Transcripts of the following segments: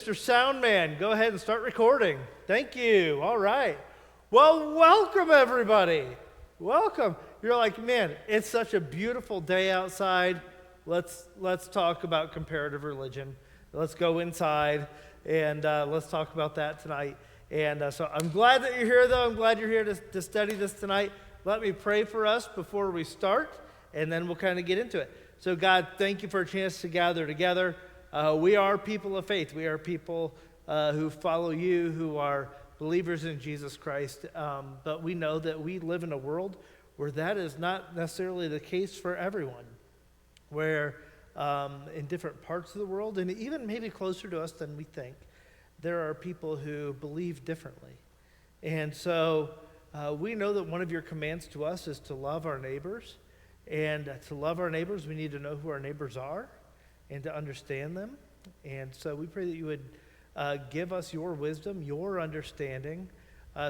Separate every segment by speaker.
Speaker 1: Mr. Soundman, go ahead and start recording. Thank you. All right. Well, welcome everybody. Welcome. You're like, man, it's such a beautiful day outside. Let's talk about comparative religion. Let's go inside and let's talk about that tonight. And so I'm glad that you're here, though. I'm glad you're here to study this tonight. Let me pray for us before we start, and then we'll kind of get into it. So, God, thank you for a chance to gather together. We are people of faith. We are people who follow you, who are believers in Jesus Christ. But we know that we live in a world where that is not necessarily the case for everyone, where in different parts of the world, and even maybe closer to us than we think, there are people who believe differently. And so we know that one of your commands to us is to love our neighbors. And to love our neighbors, we need to know who our neighbors are and to understand them. And so we pray that you would give us your wisdom, your understanding,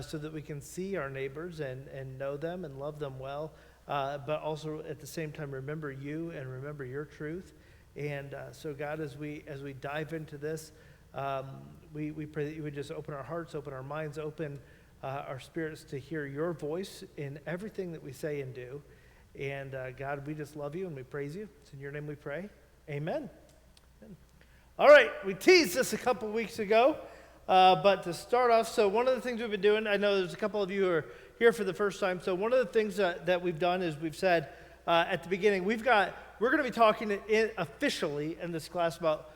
Speaker 1: so that we can see our neighbors and know them and love them well, but also at the same time remember you and remember your truth. And so God, as we dive into this, we pray that you would just open our hearts, open our minds, open our spirits to hear your voice in everything that we say and do. And God, we just love you and we praise you. It's in your name we pray. Amen. All right, we teased this a couple weeks ago, but to start off, so one of the things we've been doing, I know there's a couple of you who are here for the first time, so one of the things that we've done is we've said at the beginning, we're going to be talking officially in this class about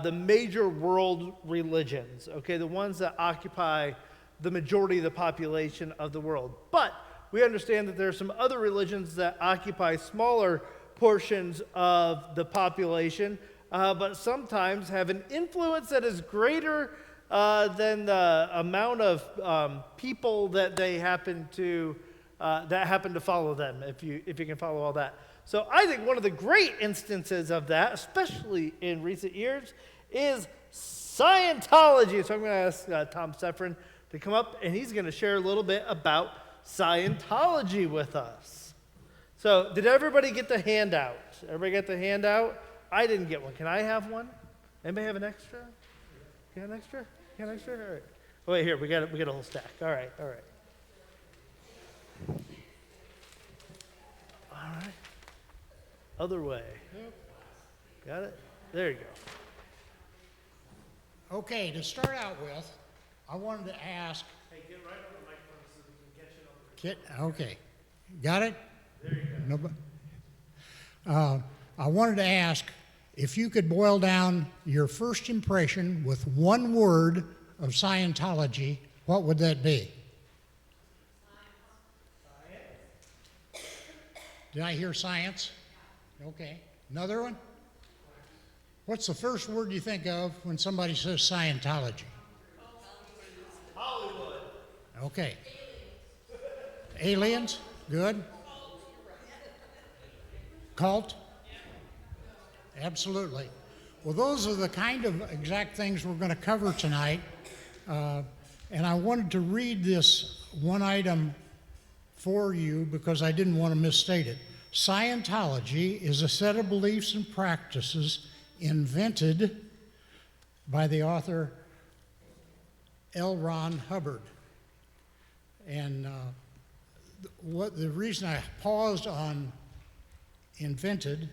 Speaker 1: the major world religions, okay, the ones that occupy the majority of the population of the world. But we understand that there are some other religions that occupy smaller portions of the population, but sometimes have an influence that is greater than the amount of people that they happen to follow them, if you can follow all that. So I think one of the great instances of that, especially in recent years, is Scientology. So I'm going to ask Tom Seffrin to come up, and he's going to share a little bit about Scientology with us. So did everybody get the handout? Everybody get the handout? I didn't get one. Can I have one? Anybody have an extra? You got an extra? You got an extra? All right. Oh, wait, here, we got a whole stack. All right. All right. Other way.
Speaker 2: Yep.
Speaker 1: Got it? There you go.
Speaker 2: Okay, to start out with, I wanted to ask.
Speaker 1: Hey, get right on the microphone so we can catch it over.
Speaker 2: Okay, got it?
Speaker 1: There you go.
Speaker 2: Nobody. I wanted to ask if you could boil down your first impression with one word of Scientology, what would that be? Science. Did I hear science? Okay. Another one? What's the first word you think of when somebody says Scientology?
Speaker 1: Hollywood.
Speaker 2: Okay. Aliens? Good. Cult? Absolutely. Well, those are the kind of exact things we're going to cover tonight. And I wanted to read this one item for you because I didn't want to misstate it. Scientology is a set of beliefs and practices invented by the author L. Ron Hubbard. And the reason I paused on invented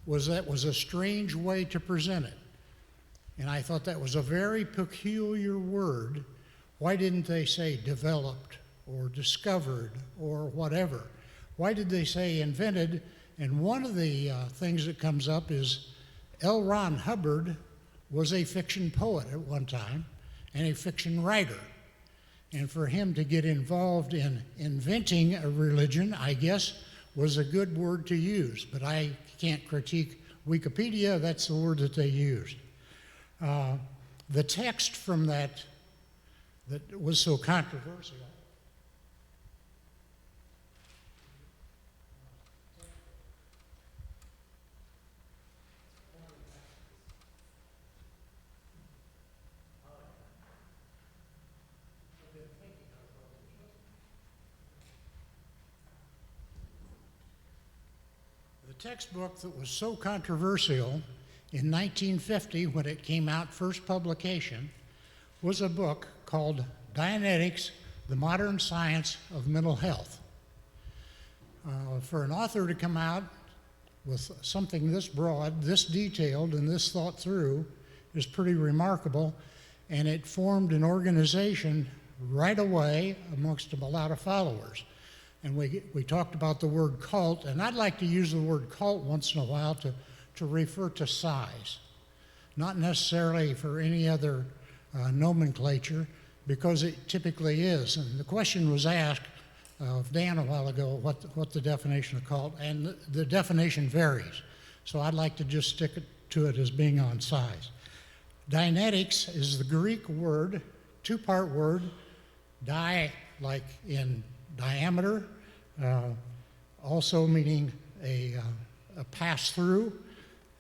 Speaker 2: was that was a strange way to present it. And I thought that was a very peculiar word. Why didn't they say developed or discovered or whatever? Why did they say invented? And one of the things that comes up is L. Ron Hubbard was a fiction poet at one time and a fiction writer. And for him to get involved in inventing a religion, I guess, was a good word to use. But I can't critique Wikipedia, that's the word that they used. The text from that was so controversial. The textbook that was so controversial in 1950, when it came out, first publication, was a book called Dianetics, the Modern Science of Mental Health. For an author to come out with something this broad, this detailed, and this thought through is pretty remarkable, and it formed an organization right away amongst a lot of followers. And we talked about the word cult, and I'd like to use the word cult once in a while to refer to size, not necessarily for any other nomenclature, because it typically is. And the question was asked of Dan a while ago, what the definition of cult, and the definition varies. So I'd like to just stick to it as being on size. Dianetics is the Greek word, two-part word, di, like in diameter, also meaning a pass-through,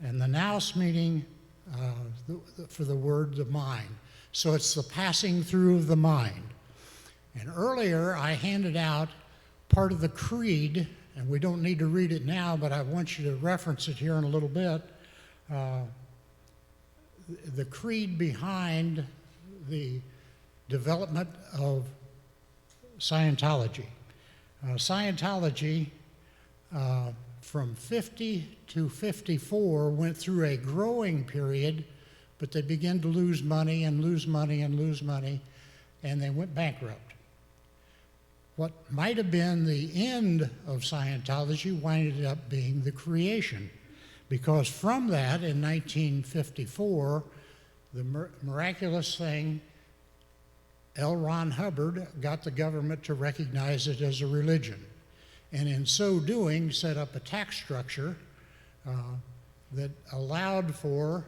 Speaker 2: and the nous meaning for the word the mind. So it's the passing through of the mind. And earlier I handed out part of the creed, and we don't need to read it now, but I want you to reference it here in a little bit. The creed behind the development of Scientology. Scientology from 50 to 54 went through a growing period, but they began to lose money and lose money and lose money, and they went bankrupt. What might have been the end of Scientology winded up being the creation, because from that, in 1954, the miraculous thing, L. Ron Hubbard got the government to recognize it as a religion, and in so doing set up a tax structure that allowed for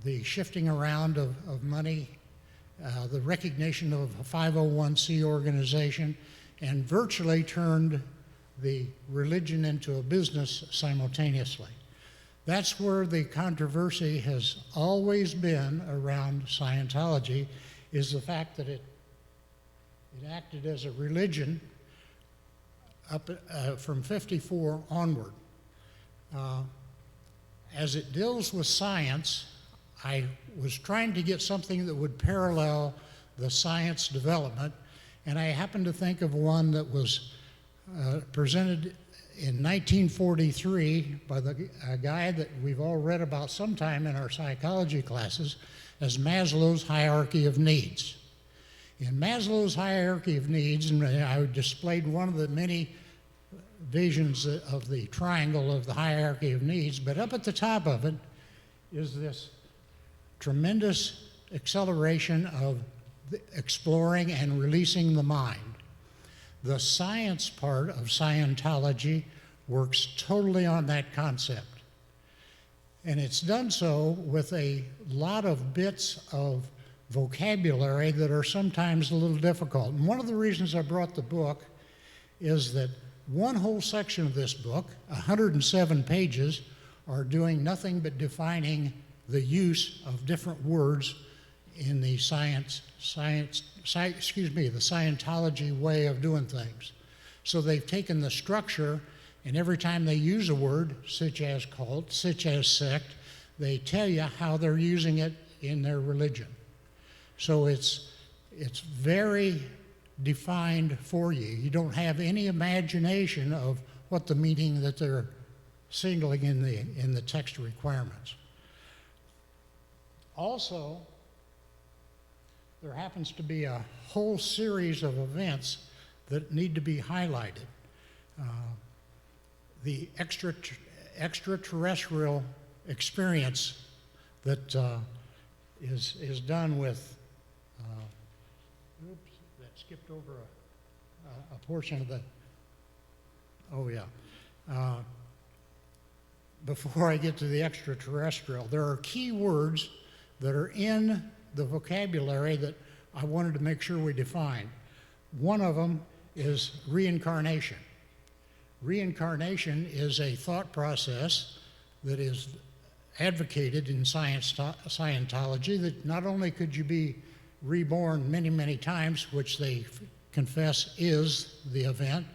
Speaker 2: the shifting around of money, the recognition of a 501c organization, and virtually turned the religion into a business simultaneously. That's where the controversy has always been around Scientology, is the fact that it acted as a religion up from 54 onward. As it deals with science, I was trying to get something that would parallel the science development, and I happened to think of one that was presented in 1943 by a guy that we've all read about sometime in our psychology classes as Maslow's hierarchy of needs. In Maslow's hierarchy of needs, and I displayed one of the many visions of the triangle of the hierarchy of needs, but up at the top of it is this tremendous acceleration of exploring and releasing the mind. The science part of Scientology works totally on that concept. And it's done so with a lot of bits of vocabulary that are sometimes a little difficult. And one of the reasons I brought the book is that one whole section of this book, 107 pages, are doing nothing but defining the use of different words in the the Scientology way of doing things. So they've taken the structure, and every time they use a word, such as cult, such as sect, they tell you how they're using it in their religion. So it's very defined for you. You don't have any imagination of what the meaning that they're signaling in the text requirements. Also, there happens to be a whole series of events that need to be highlighted. The extraterrestrial experience that is done with, oops, that skipped over a portion of the, oh yeah. Before I get to the extraterrestrial, there are key words that are in the vocabulary that I wanted to make sure we define. One of them is reincarnation. Reincarnation is a thought process that is advocated in Scientology, that not only could you be reborn many, many times, which they confess is the event,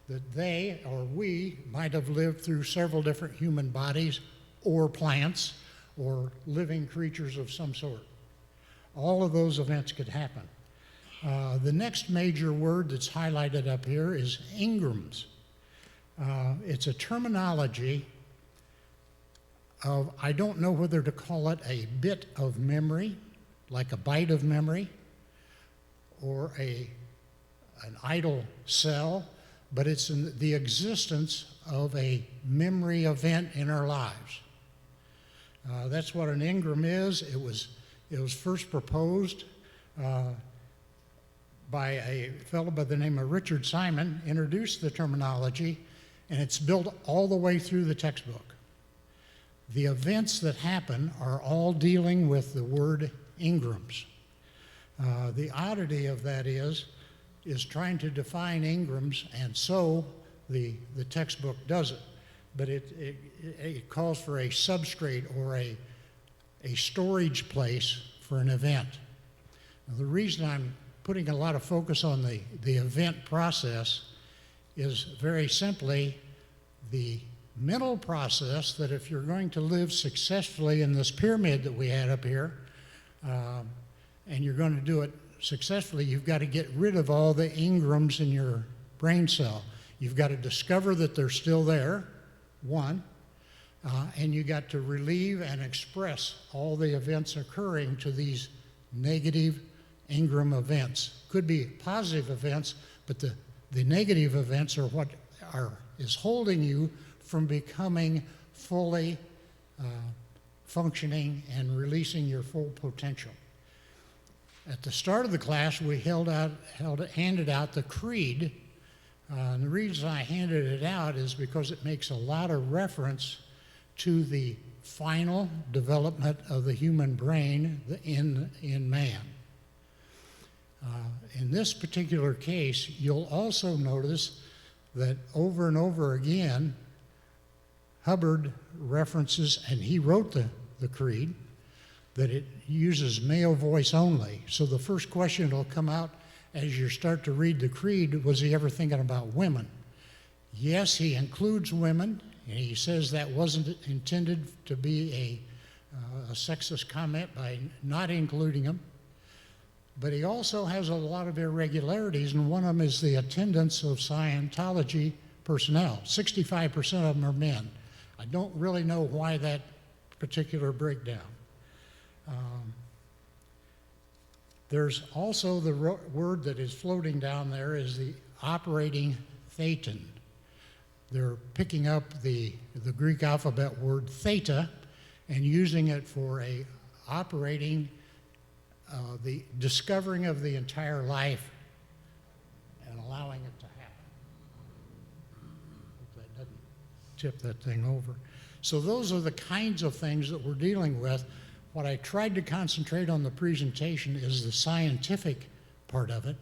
Speaker 2: that they or we might have lived through several different human bodies or plants, or living creatures of some sort. All of those events could happen. The next major word that's highlighted up here is engrams. It's a terminology of, I don't know whether to call it a bit of memory, like a byte of memory, or an idle cell, but it's in the existence of a memory event in our lives. That's what an engram is. It was first proposed by a fellow by the name of Richard Simon, introduced the terminology, and it's built all the way through the textbook. The events that happen are all dealing with the word engrams. The oddity of that is trying to define engrams, and so the textbook does it. But it calls for a substrate or a storage place for an event. Now, the reason I'm putting a lot of focus on the event process is very simply the mental process that if you're going to live successfully in this pyramid that we had up here, and you're going to do it successfully, you've got to get rid of all the engrams in your brain cell. You've got to discover that they're still there, one, and you got to relieve and express all the events occurring to these negative engram events. Could be positive events, but the negative events are what is holding you from becoming fully functioning and releasing your full potential. At the start of the class, we handed out the creed. And the reason I handed it out is because it makes a lot of reference to the final development of the human brain in man. In this particular case, you'll also notice that over and over again, Hubbard references, and he wrote the creed, that it uses male voice only. So the first question that'll come out as you start to read the creed, was he ever thinking about women? Yes, he includes women, and he says that wasn't intended to be a sexist comment by not including them. But he also has a lot of irregularities, and one of them is the attendance of Scientology personnel. 65% of them are men. I don't really know why that particular breakdown. There's also the word that is floating down there is the operating thetan. They're picking up the Greek alphabet word theta and using it for a operating, the discovering of the entire life and allowing it to happen. Hope that doesn't tip that thing over. So those are the kinds of things that we're dealing with. What I tried to concentrate on the presentation is the scientific part of it,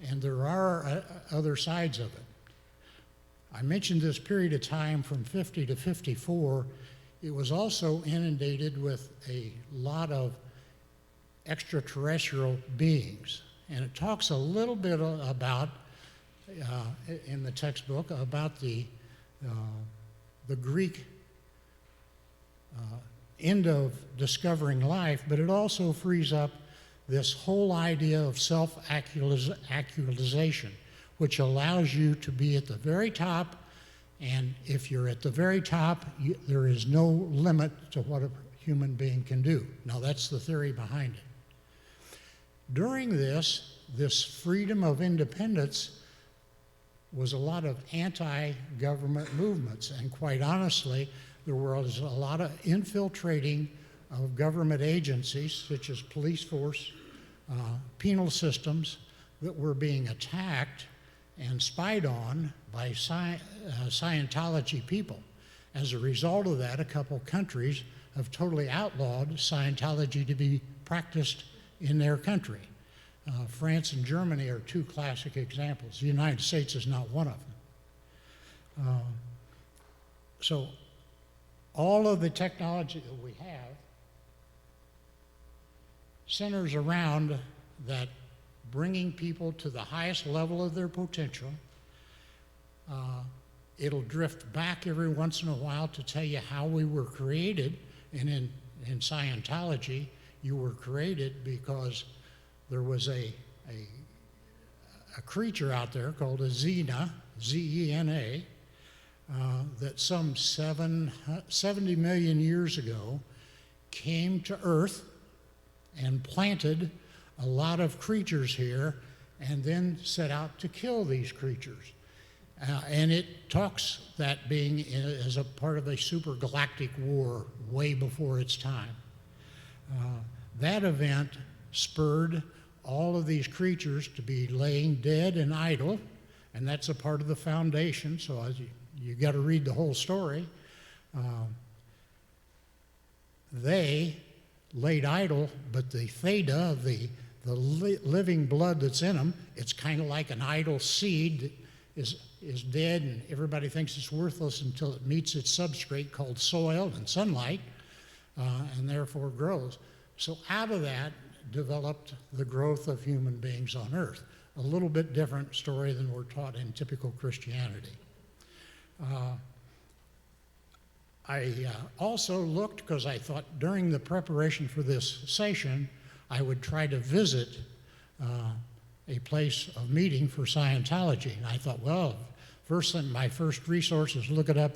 Speaker 2: and there are other sides of it. I mentioned this period of time from 50 to 54. It was also inundated with a lot of extraterrestrial beings, and it talks a little bit about, in the textbook, about the Greek end of discovering life, but it also frees up this whole idea of self-actualization, which allows you to be at the very top, and if you're at the very top, there is no limit to what a human being can do. Now, that's the theory behind it. During this freedom of independence was a lot of anti-government movements, and quite honestly, there was a lot of infiltrating of government agencies, such as police force, penal systems, that were being attacked and spied on by Scientology people. As a result of that, a couple countries have totally outlawed Scientology to be practiced in their country. France and Germany are two classic examples. The United States is not one of them. So all of the technology that we have centers around that bringing people to the highest level of their potential. It'll drift back every once in a while to tell you how we were created And in Scientology, you were created because there was a creature out there called a Xena, Z-E-N-A, that some 70 million years ago came to Earth and planted a lot of creatures here and then set out to kill these creatures. And it talks that being as a part of a supergalactic war way before its time. That event spurred all of these creatures to be laying dead and idle, and that's a part of the foundation, so you got to read the whole story. They laid idle, but the theta, the living blood that's in them, it's kind of like an idle seed that is dead, and everybody thinks it's worthless until it meets its substrate called soil and sunlight, and therefore grows. So out of that developed the growth of human beings on earth. A little bit different story than we're taught in typical Christianity. I also looked, because I thought during the preparation for this session, I would try to visit a place of meeting for Scientology. And I thought, well, my first resource is look it up,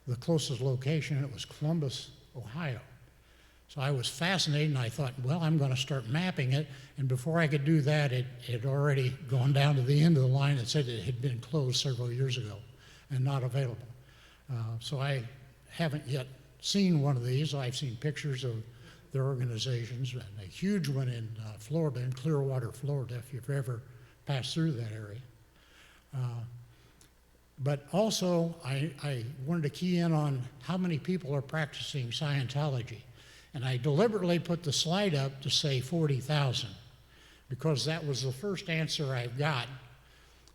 Speaker 2: the closest location, and it was Columbus, Ohio. So I was fascinated, and I thought, well, I'm going to start mapping it. And before I could do that, it had already gone down to the end of the line and said it had been closed several years ago and not available. So I haven't yet seen one of these. I've seen pictures of their organizations, and a huge one in Florida, in Clearwater, Florida, if you've ever passed through that area. But also, I wanted to key in on how many people are practicing Scientology. And I deliberately put the slide up to say 40,000, because that was the first answer I got.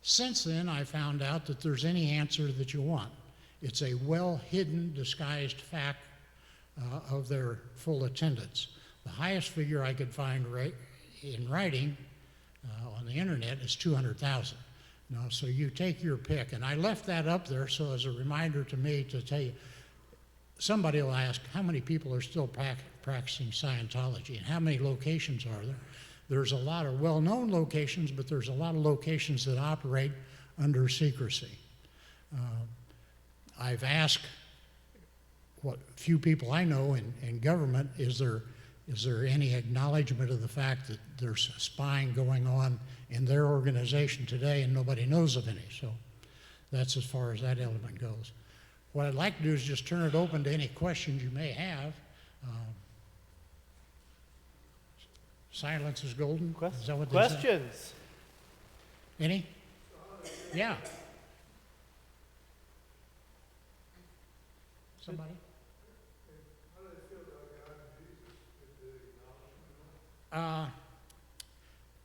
Speaker 2: Since then, I found out that there's any answer that you want. It's a well-hidden, disguised fact of their full attendance. The highest figure I could find in writing on the internet is 200,000. Now, so you take your pick. And I left that up there so as a reminder to me to tell you, somebody will ask, how many people are still practicing Scientology and how many locations are there? There's a lot of well-known locations, but there's a lot of locations that operate under secrecy. I've asked what few people I know in government, is there any acknowledgement of the fact that there's spying going on in their organization today, and nobody knows of any. So that's as far as that element goes. What I'd like to do is just turn it open to any questions you may have. Silence is golden. Is that what they say?
Speaker 1: Questions?
Speaker 2: Any? Yeah. Somebody?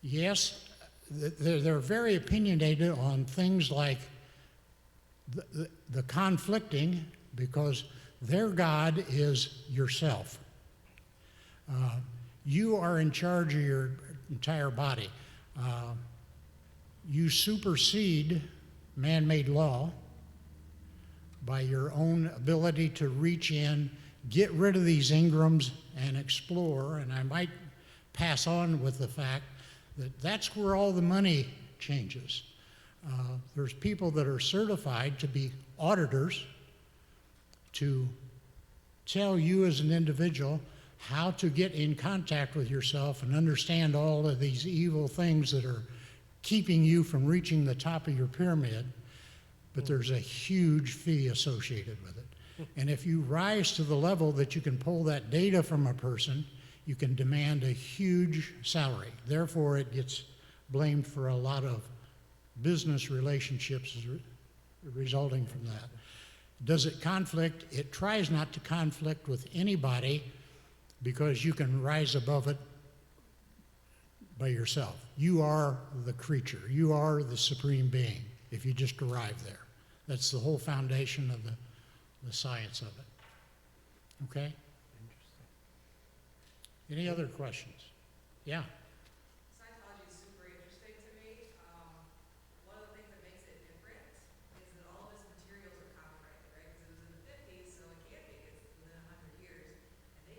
Speaker 2: Yes, they're very opinionated on things like the conflicting, because their God is yourself. You are in charge of your entire body. You supersede man-made law by your own ability to reach in, get rid of these Ingrams and explore. And I might pass on with the fact that that's where all the money changes. There's people that are certified to be auditors, to tell you as an individual how to get in contact with yourself and understand all of these evil things that are keeping you from reaching the top of your pyramid. But there's a huge fee associated with it. And if you rise to the level that you can pull that data from a person, you can demand a huge salary. Therefore, it gets blamed for a lot of business relationships resulting from that. Does it conflict? It tries not to conflict with anybody, because you can rise above it by yourself. You are the creature. You are the supreme being if you just arrive there. That's the whole foundation of the science of it. Okay?
Speaker 1: Interesting.
Speaker 2: Any other questions? Yeah.
Speaker 3: Scientology is super interesting to me. One of the things that makes it different is that all of its materials are copyrighted, right? Because it was in the 50s, so it can't be. It's within 100 years. And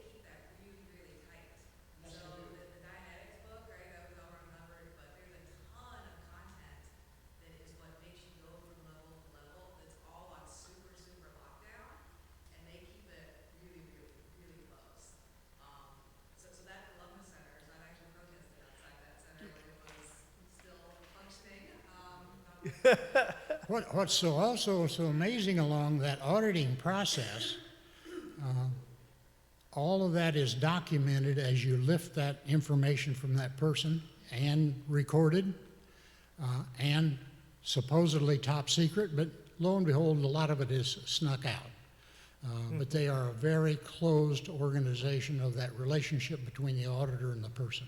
Speaker 2: What's also so amazing along that auditing process, all of that is documented as you lift that information from that person and recorded and supposedly top secret, but lo and behold, a lot of it is snuck out. But they are a very closed organization of that relationship between the auditor and the person.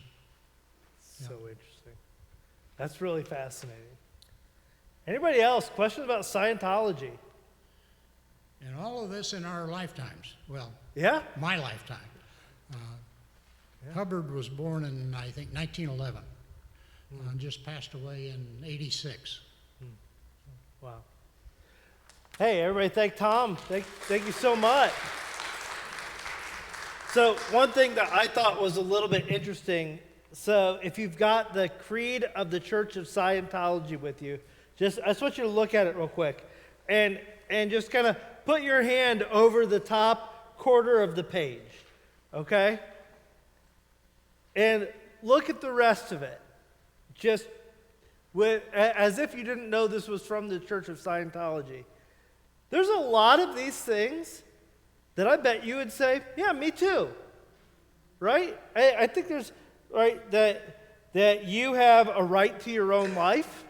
Speaker 1: So interesting. That's really fascinating. Anybody else? Questions about Scientology?
Speaker 2: And all of this in our lifetimes. Well,
Speaker 1: Yeah?
Speaker 2: my lifetime. Hubbard was born in, I think, 1911. Just passed away in 86.
Speaker 1: Wow. Hey, everybody, thank Tom. Thank you so much. So one thing that I thought was a little bit interesting, so if you've got the Creed of the Church of Scientology with you, I just want you to look at it real quick and just kind of put your hand over the top quarter of the page, okay? And look at the rest of it. Just as if you didn't know this was from the Church of Scientology. There's a lot of these things that I bet you would say, yeah, me too, right? I think there's, right, that you have a right to your own life,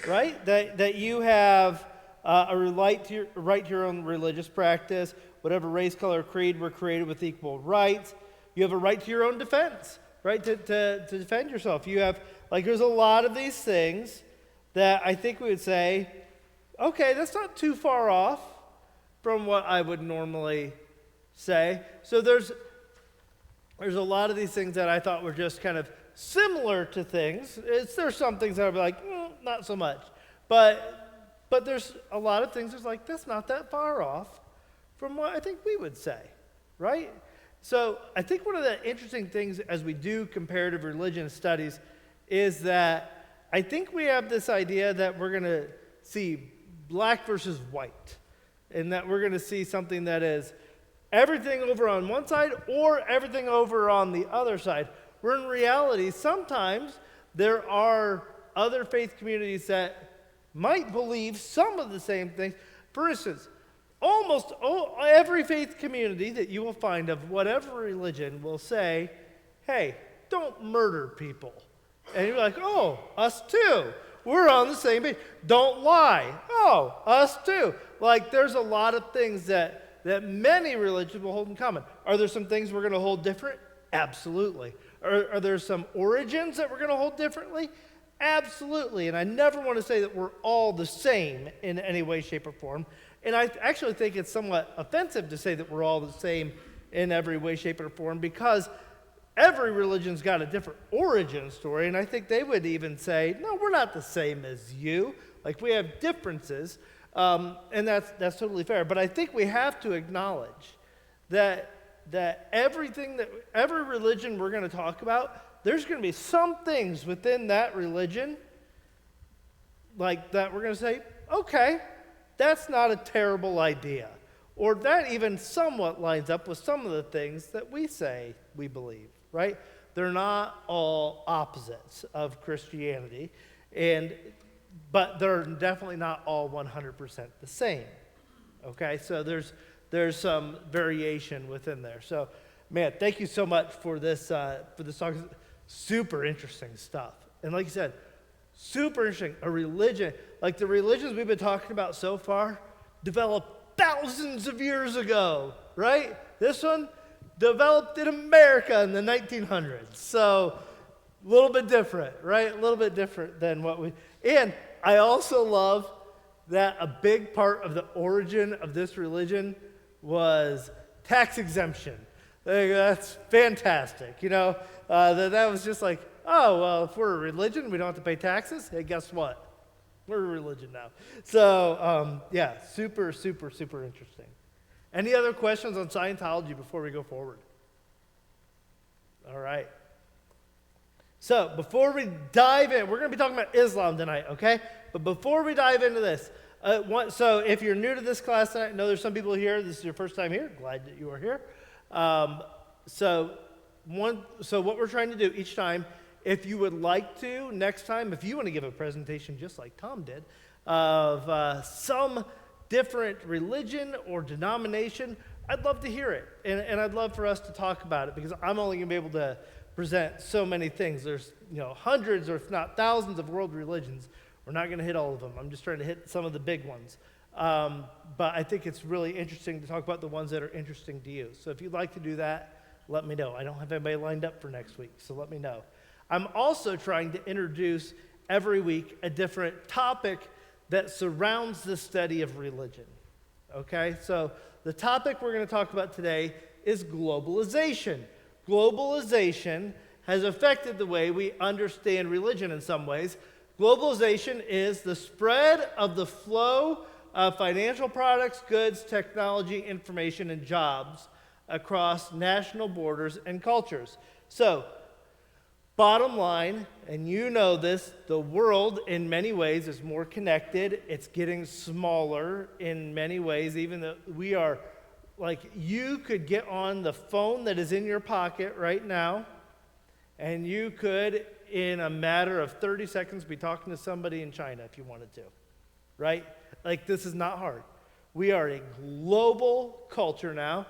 Speaker 1: right? That you have a right to your own religious practice, whatever race, color, creed, we're created with equal rights. You have a right to your own defense, right, to defend yourself. You have, there's a lot of these things that I think we would say, okay, that's not too far off from what I would normally say. So there's a lot of these things that I thought were just kind of similar to things. There's some things that I'd be like, not so much. But there's a lot of things that's that's not that far off from what I think we would say, right? So I think one of the interesting things as we do comparative religion studies is that I think we have this idea that we're going to see black versus white, and that we're going to see something that is everything over on one side or everything over on the other side. Where in reality, sometimes there are other faith communities that might believe some of the same things. For instance, almost every faith community that you will find of whatever religion will say, hey, don't murder people. And you're like, oh, us too. We're on the same page. Don't lie. Oh, us too. There's a lot of things that many religions will hold in common. Are there some things we're going to hold different? Absolutely. Are there some origins that we're going to hold differently? Absolutely. And I never want to say that we're all the same in any way, shape, or form. And I actually think it's somewhat offensive to say that we're all the same in every way, shape, or form, because every religion's got a different origin story, and I think they would even say, no, we're not the same as you. We have differences, and that's totally fair. But I think we have to acknowledge that every religion we're going to talk about, there's going to be some things within that religion that we're going to say, okay, that's not a terrible idea. Or that even somewhat lines up with some of the things that we say we believe, right? They're not all opposites of Christianity, but they're definitely not all 100% the same, okay? So there's some variation within there. So, man, thank you so much for this talk. Super interesting stuff. And like you said, super interesting. A religion, the religions we've been talking about so far, developed thousands of years ago, right? This one developed in America in the 1900s. So a little bit different, right? A little bit different than and I also love that a big part of the origin of this religion was tax exemption. That's fantastic, that was just oh, well, if we're a religion, we don't have to pay taxes. Hey, guess what? We're a religion now. So, yeah, super, super, super interesting. Any other questions on Scientology before we go forward? All right. So, before we dive in, we're going to be talking about Islam tonight, okay? But before we dive into this, so if you're new to this class tonight, I know there's some people here, this is your first time here, glad that you are here. So what we're trying to do each time If you would like to, next time, if you want to give a presentation just like Tom did, of some different religion or denomination, I'd love to hear it. And I'd love for us to talk about it, because I'm only going to be able to present so many things. There's hundreds or if not thousands of world religions. We're not going to hit all of them. I'm just trying to hit some of the big ones. But I think it's really interesting to talk about the ones that are interesting to you. So if you'd like to do that, let me know. I don't have anybody lined up for next week, so let me know. I'm also trying to introduce every week a different topic that surrounds the study of religion. Okay, so the topic we're going to talk about today is globalization. Globalization has affected the way we understand religion in some ways. Globalization is the spread of the flow of financial products, goods, technology, information, and jobs across national borders and cultures. So, bottom line, and you know this, the world in many ways is more connected. It's getting smaller in many ways, even though we are, like, you could get on the phone that is in your pocket right now, and you could, in a matter of 30 seconds, be talking to somebody in China if you wanted to, right? Like, this is not hard. We are a global culture now.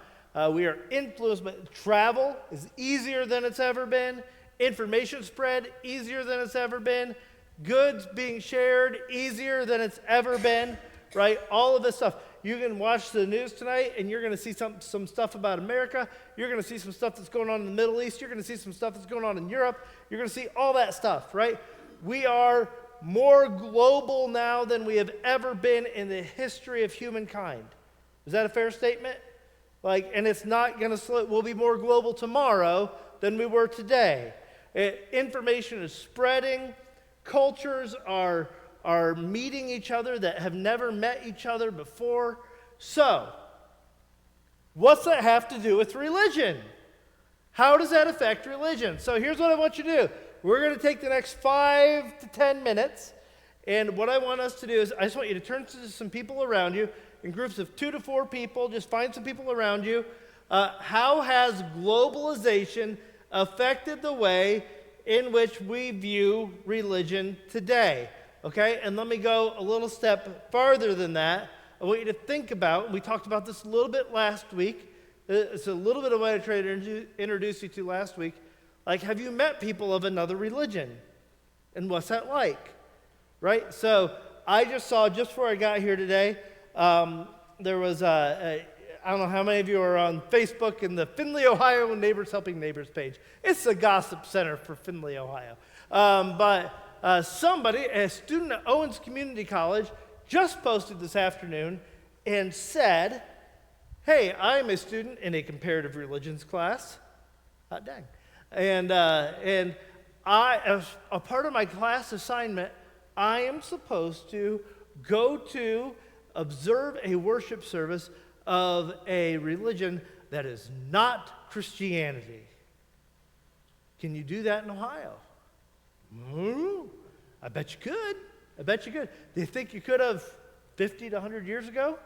Speaker 1: We are influenced by travel is easier than it's ever been. Information spread easier than it's ever been. Goods being shared easier than it's ever been, right? All of this stuff. You can watch the news tonight and you're going to see some stuff about America. You're going to see some stuff that's going on in the Middle East. You're going to see some stuff that's going on in Europe. You're going to see all that stuff, right? We are more global now than we have ever been in the history of humankind. Is that a fair statement? Like, and it's not going to slow. We'll be more global tomorrow than we were today. Information is spreading. Cultures are meeting each other that have never met each other before. So, what's that have to do with religion? How does that affect religion? So here's what I want you to do. We're going to take the next 5 to 10 minutes, and what I want us to do is I just want you to turn to some people around you in groups of 2 to 4 people. Just find some people around you. How has globalization affected the way in which we view religion today? Okay, and let me go a little step farther than that. I want you to think about, we talked about this a little bit last week. It's a little bit of what I tried to introduce you to last week. Like, have you met people of another religion? And what's that like? Right? So I just saw, just before I got here today, there was I don't know how many of you are on Facebook in the Findlay, Ohio Neighbors Helping Neighbors page. It's the gossip center for Findlay, Ohio. Somebody, a student at Owens Community College, just posted this afternoon and said, hey, I'm a student in a comparative religions class. Hot dang. And I, as a part of my class assignment, I am supposed to go to observe a worship service of a religion that is not Christianity. Can you do that in Ohio? I bet you could. I bet you could. Do you think you could have 50 to 100 years ago?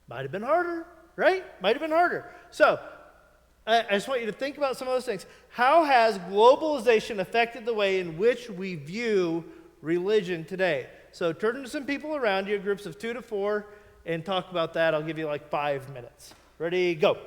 Speaker 1: Might have been harder, right? Might have been harder. So, I just want you to think about some of those things. How has globalization affected the way in which we view religion today? So turn to some people around you, groups of 2 to 4, and talk about that. I'll give you like 5 minutes. Ready, go.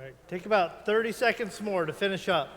Speaker 1: right, take about 30 seconds more to finish up.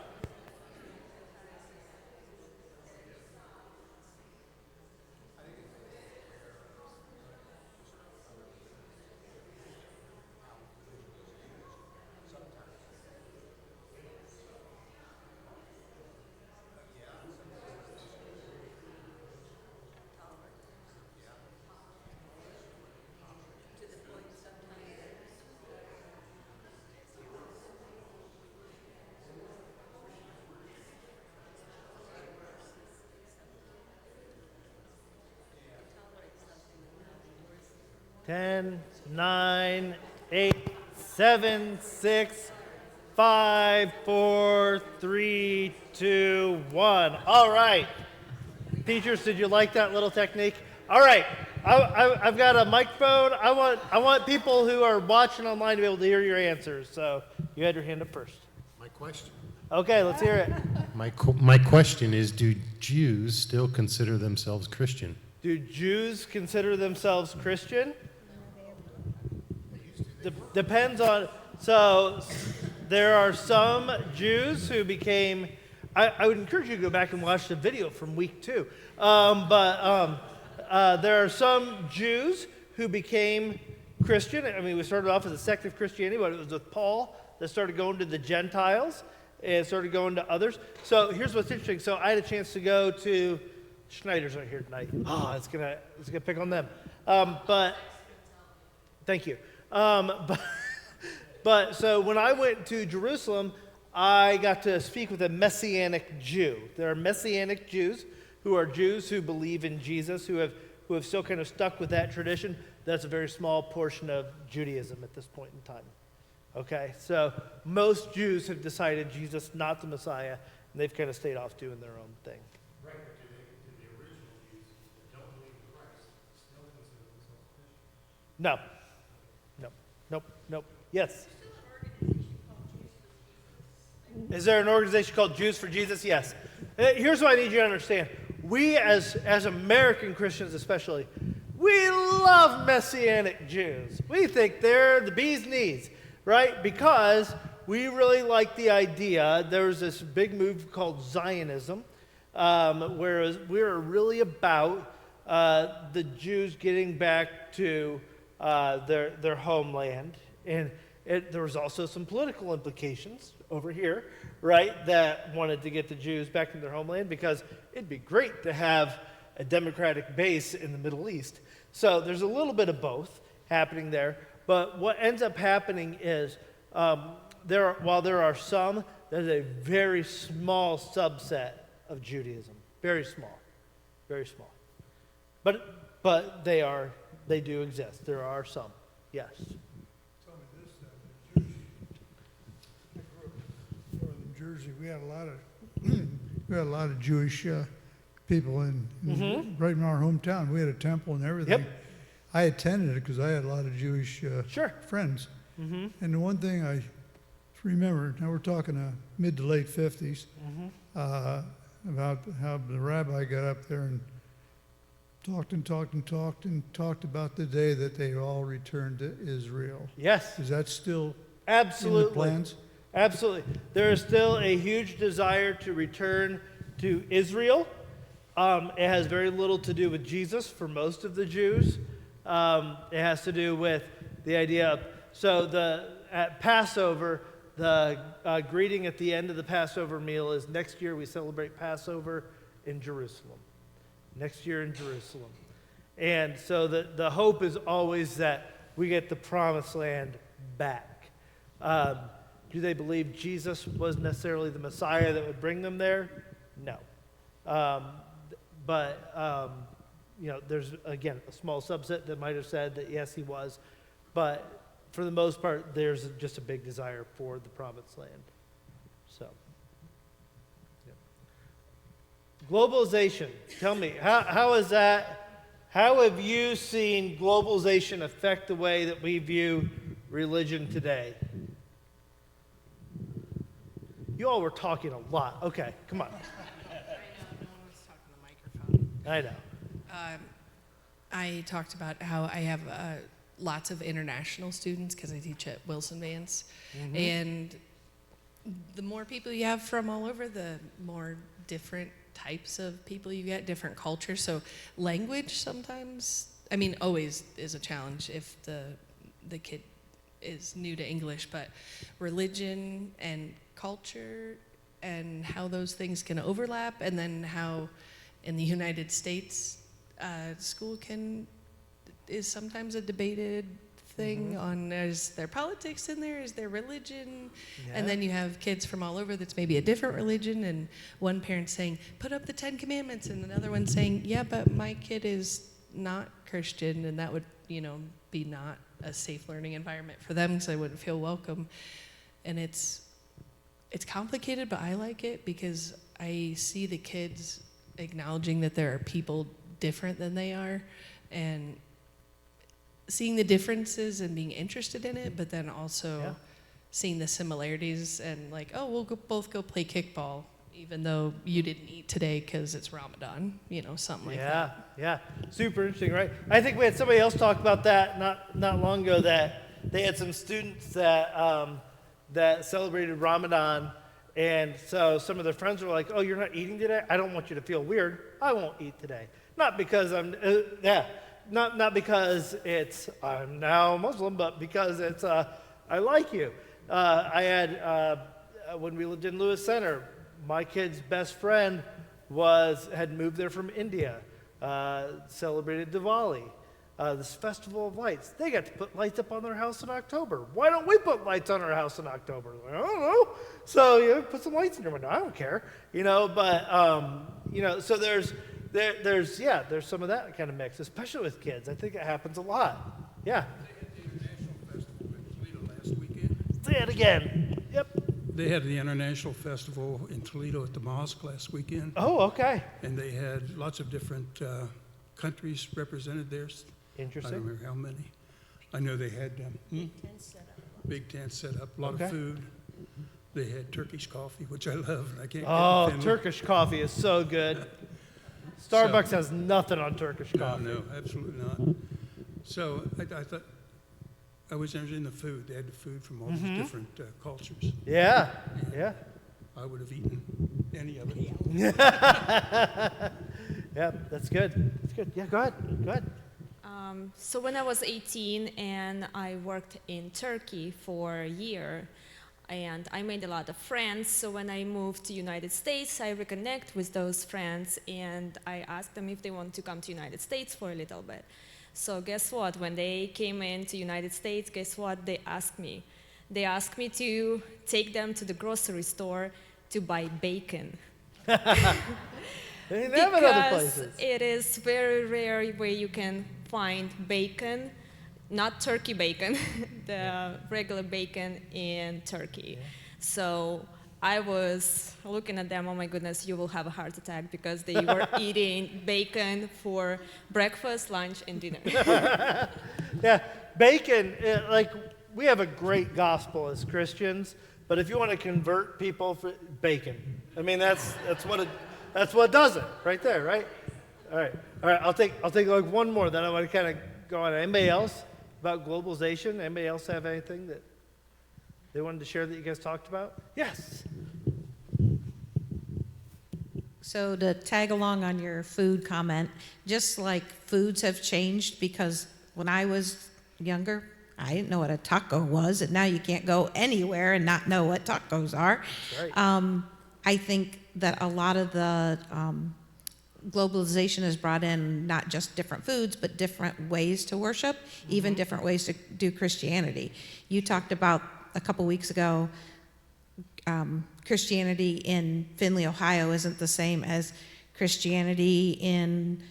Speaker 1: Ten, nine, 8, 7, 6, 5, 4, 3, 2, 1. All right. Teachers, did you like that little technique? All right. I've got a microphone. I want people who are watching online to be able to hear your answers. So you had your hand up first.
Speaker 4: My question.
Speaker 1: Okay, let's hear it.
Speaker 4: My question is, do Jews still consider themselves Christian?
Speaker 1: Do Jews consider themselves Christian? Depends on, so there are some Jews who became, I would encourage you to go back and watch the video from week 2. There are some Jews who became Christian. I mean, we started off as a sect of Christianity, but it was with Paul that started going to the Gentiles and started going to others. So here's what's interesting. So I had a chance to go to, Schneider's right here tonight. Oh, it's gonna pick on them. But thank you. But so when I went to Jerusalem, I got to speak with a Messianic Jew. There are Messianic Jews who believe in Jesus, who have still kind of stuck with that tradition. That's a very small portion of Judaism at this point in time. Okay, so most Jews have decided Jesus not the Messiah, and they've kind of stayed off doing their own thing.
Speaker 4: Right, but do the original Jews that don't believe in Christ still consider themselves Christian?
Speaker 1: No. Nope. Yes? Is there an organization called Jews for Jesus? Yes. Here's what I need you to understand. We as American Christians especially, we love Messianic Jews. We think they're the bee's knees, right? Because we really like the idea. There's this big move called Zionism, whereas we're really about the Jews getting back to their homeland. And there was also some political implications over here, right, that wanted to get the Jews back in their homeland because it'd be great to have a democratic base in the Middle East. So there's a little bit of both happening there. But what ends up happening is while there are some, there's a very small subset of Judaism. Very small. But they do exist. There are some. Yes.
Speaker 5: Tell me this, the Jewish, I grew up in northern Jersey. We had a lot of Jewish people right in our hometown. We had a temple and everything.
Speaker 1: Yep.
Speaker 5: I attended it because I had a lot of Jewish
Speaker 1: Sure.
Speaker 5: friends.
Speaker 1: Mm-hmm.
Speaker 5: And the one thing I remember, now we're talking mid to late 50s, about how the rabbi got up there and talked about the day that they all returned to Israel.
Speaker 1: Yes.
Speaker 5: Is that still
Speaker 1: Absolutely.
Speaker 5: in the plans?
Speaker 1: Absolutely. There is still a huge desire to return to Israel. It has very little to do with Jesus for most of the Jews. It has to do with the idea of, at Passover, the greeting at the end of the Passover meal is next year we celebrate Passover in Jerusalem. Next year in Jerusalem. And so the hope is always that we get the promised land back. Do they believe Jesus was necessarily the Messiah that would bring them there? No. There's, again, a small subset that might have said that yes, he was. But for the most part, there's just a big desire for the promised land. So. Globalization. Tell me, how is that? How have you seen globalization affect the way that we view religion today? You all were talking a lot. Okay, come on.
Speaker 6: I know, no one was talking to the microphone.
Speaker 1: I know.
Speaker 6: I talked about how I have lots of international students because I teach at Wilson Vance. And the more people you have from all over, the more different types of people you get, different cultures. So language sometimes, I mean, always is a challenge if the kid is new to English, but religion and culture and how those things can overlap, and then how in the United States, school is sometimes a debated thing on, is there politics in there, is there religion? And then you have kids from all over that's maybe a different religion, and one parent saying, put up the 10 Commandments, and another one saying, yeah, but my kid is not Christian, and that would, be not a safe learning environment for them, so they wouldn't feel welcome. And it's complicated, but I like it because I see the kids acknowledging that there are people different than they are, and seeing the differences and being interested in it, but then also seeing the similarities and like, oh, we'll both go play kickball, even though you didn't eat today because it's Ramadan, something like that.
Speaker 1: Yeah, super interesting, right? I think we had somebody else talk about that not long ago, that they had some students that celebrated Ramadan, and so some of their friends were like, oh, you're not eating today? I don't want you to feel weird. I won't eat today. Not because not because I'm now Muslim, but because it's I like you. I had when we lived in Lewis Center, my kid's best friend had moved there from India, celebrated Diwali, this festival of lights. They got to put lights up on their house in October. Why don't we put lights on our house in October? Like, I don't know. So put some lights in your window. I don't care. But so there's some of that kind of mix, especially with kids. I think it happens a lot. Yeah.
Speaker 4: They had the International Festival in Toledo last weekend.
Speaker 1: Say it again. Yep.
Speaker 4: They had the International Festival in Toledo at the mosque last weekend.
Speaker 1: Oh, okay.
Speaker 4: And they had lots of different countries represented there. I
Speaker 1: Interesting.
Speaker 4: don't remember how many. I know they had big tents set up, a lot of food. They had Turkish coffee, which I love. I can't
Speaker 1: Oh,
Speaker 4: get
Speaker 1: Turkish coffee is so good. Starbucks has nothing on Turkish coffee.
Speaker 4: No, absolutely not. So I thought I was interested in the food. They had the food from all these different cultures.
Speaker 1: Yeah.
Speaker 4: I would have eaten any of it.
Speaker 1: Yeah, that's good. That's good. Yeah, go ahead.
Speaker 7: So when I was 18 and I worked in Turkey for a year, and I made a lot of friends. So when I moved to United States, I reconnect with those friends, and I asked them if they want to come to United States for a little bit. So guess what? When they came into United States, guess what they asked me? They asked me to take them to the grocery store to buy bacon.
Speaker 1: They didn't have it other
Speaker 7: Because
Speaker 1: places.
Speaker 7: it is very rare where you can find bacon, not turkey bacon, the regular bacon in Turkey. So I was looking at them, oh my goodness, you will have a heart attack because they were eating bacon for breakfast, lunch, and dinner.
Speaker 1: Yeah, bacon, we have a great gospel as Christians, but if you want to convert people, bacon. I mean, that's what does it right there, right? All right. I'll take like one more, then I want to kind of go on. Anybody else about globalization? Anybody else have anything that they wanted to share that you guys talked about? Yes.
Speaker 8: So to tag along on your food comment, just like foods have changed, because when I was younger, I didn't know what a taco was, and now you can't go anywhere and not know what tacos are.
Speaker 1: That's right.
Speaker 8: I think that a lot of the globalization has brought in not just different foods, but different ways to worship, even different ways to do Christianity. You talked about a couple weeks ago, Christianity in Findlay, Ohio isn't the same as Christianity in,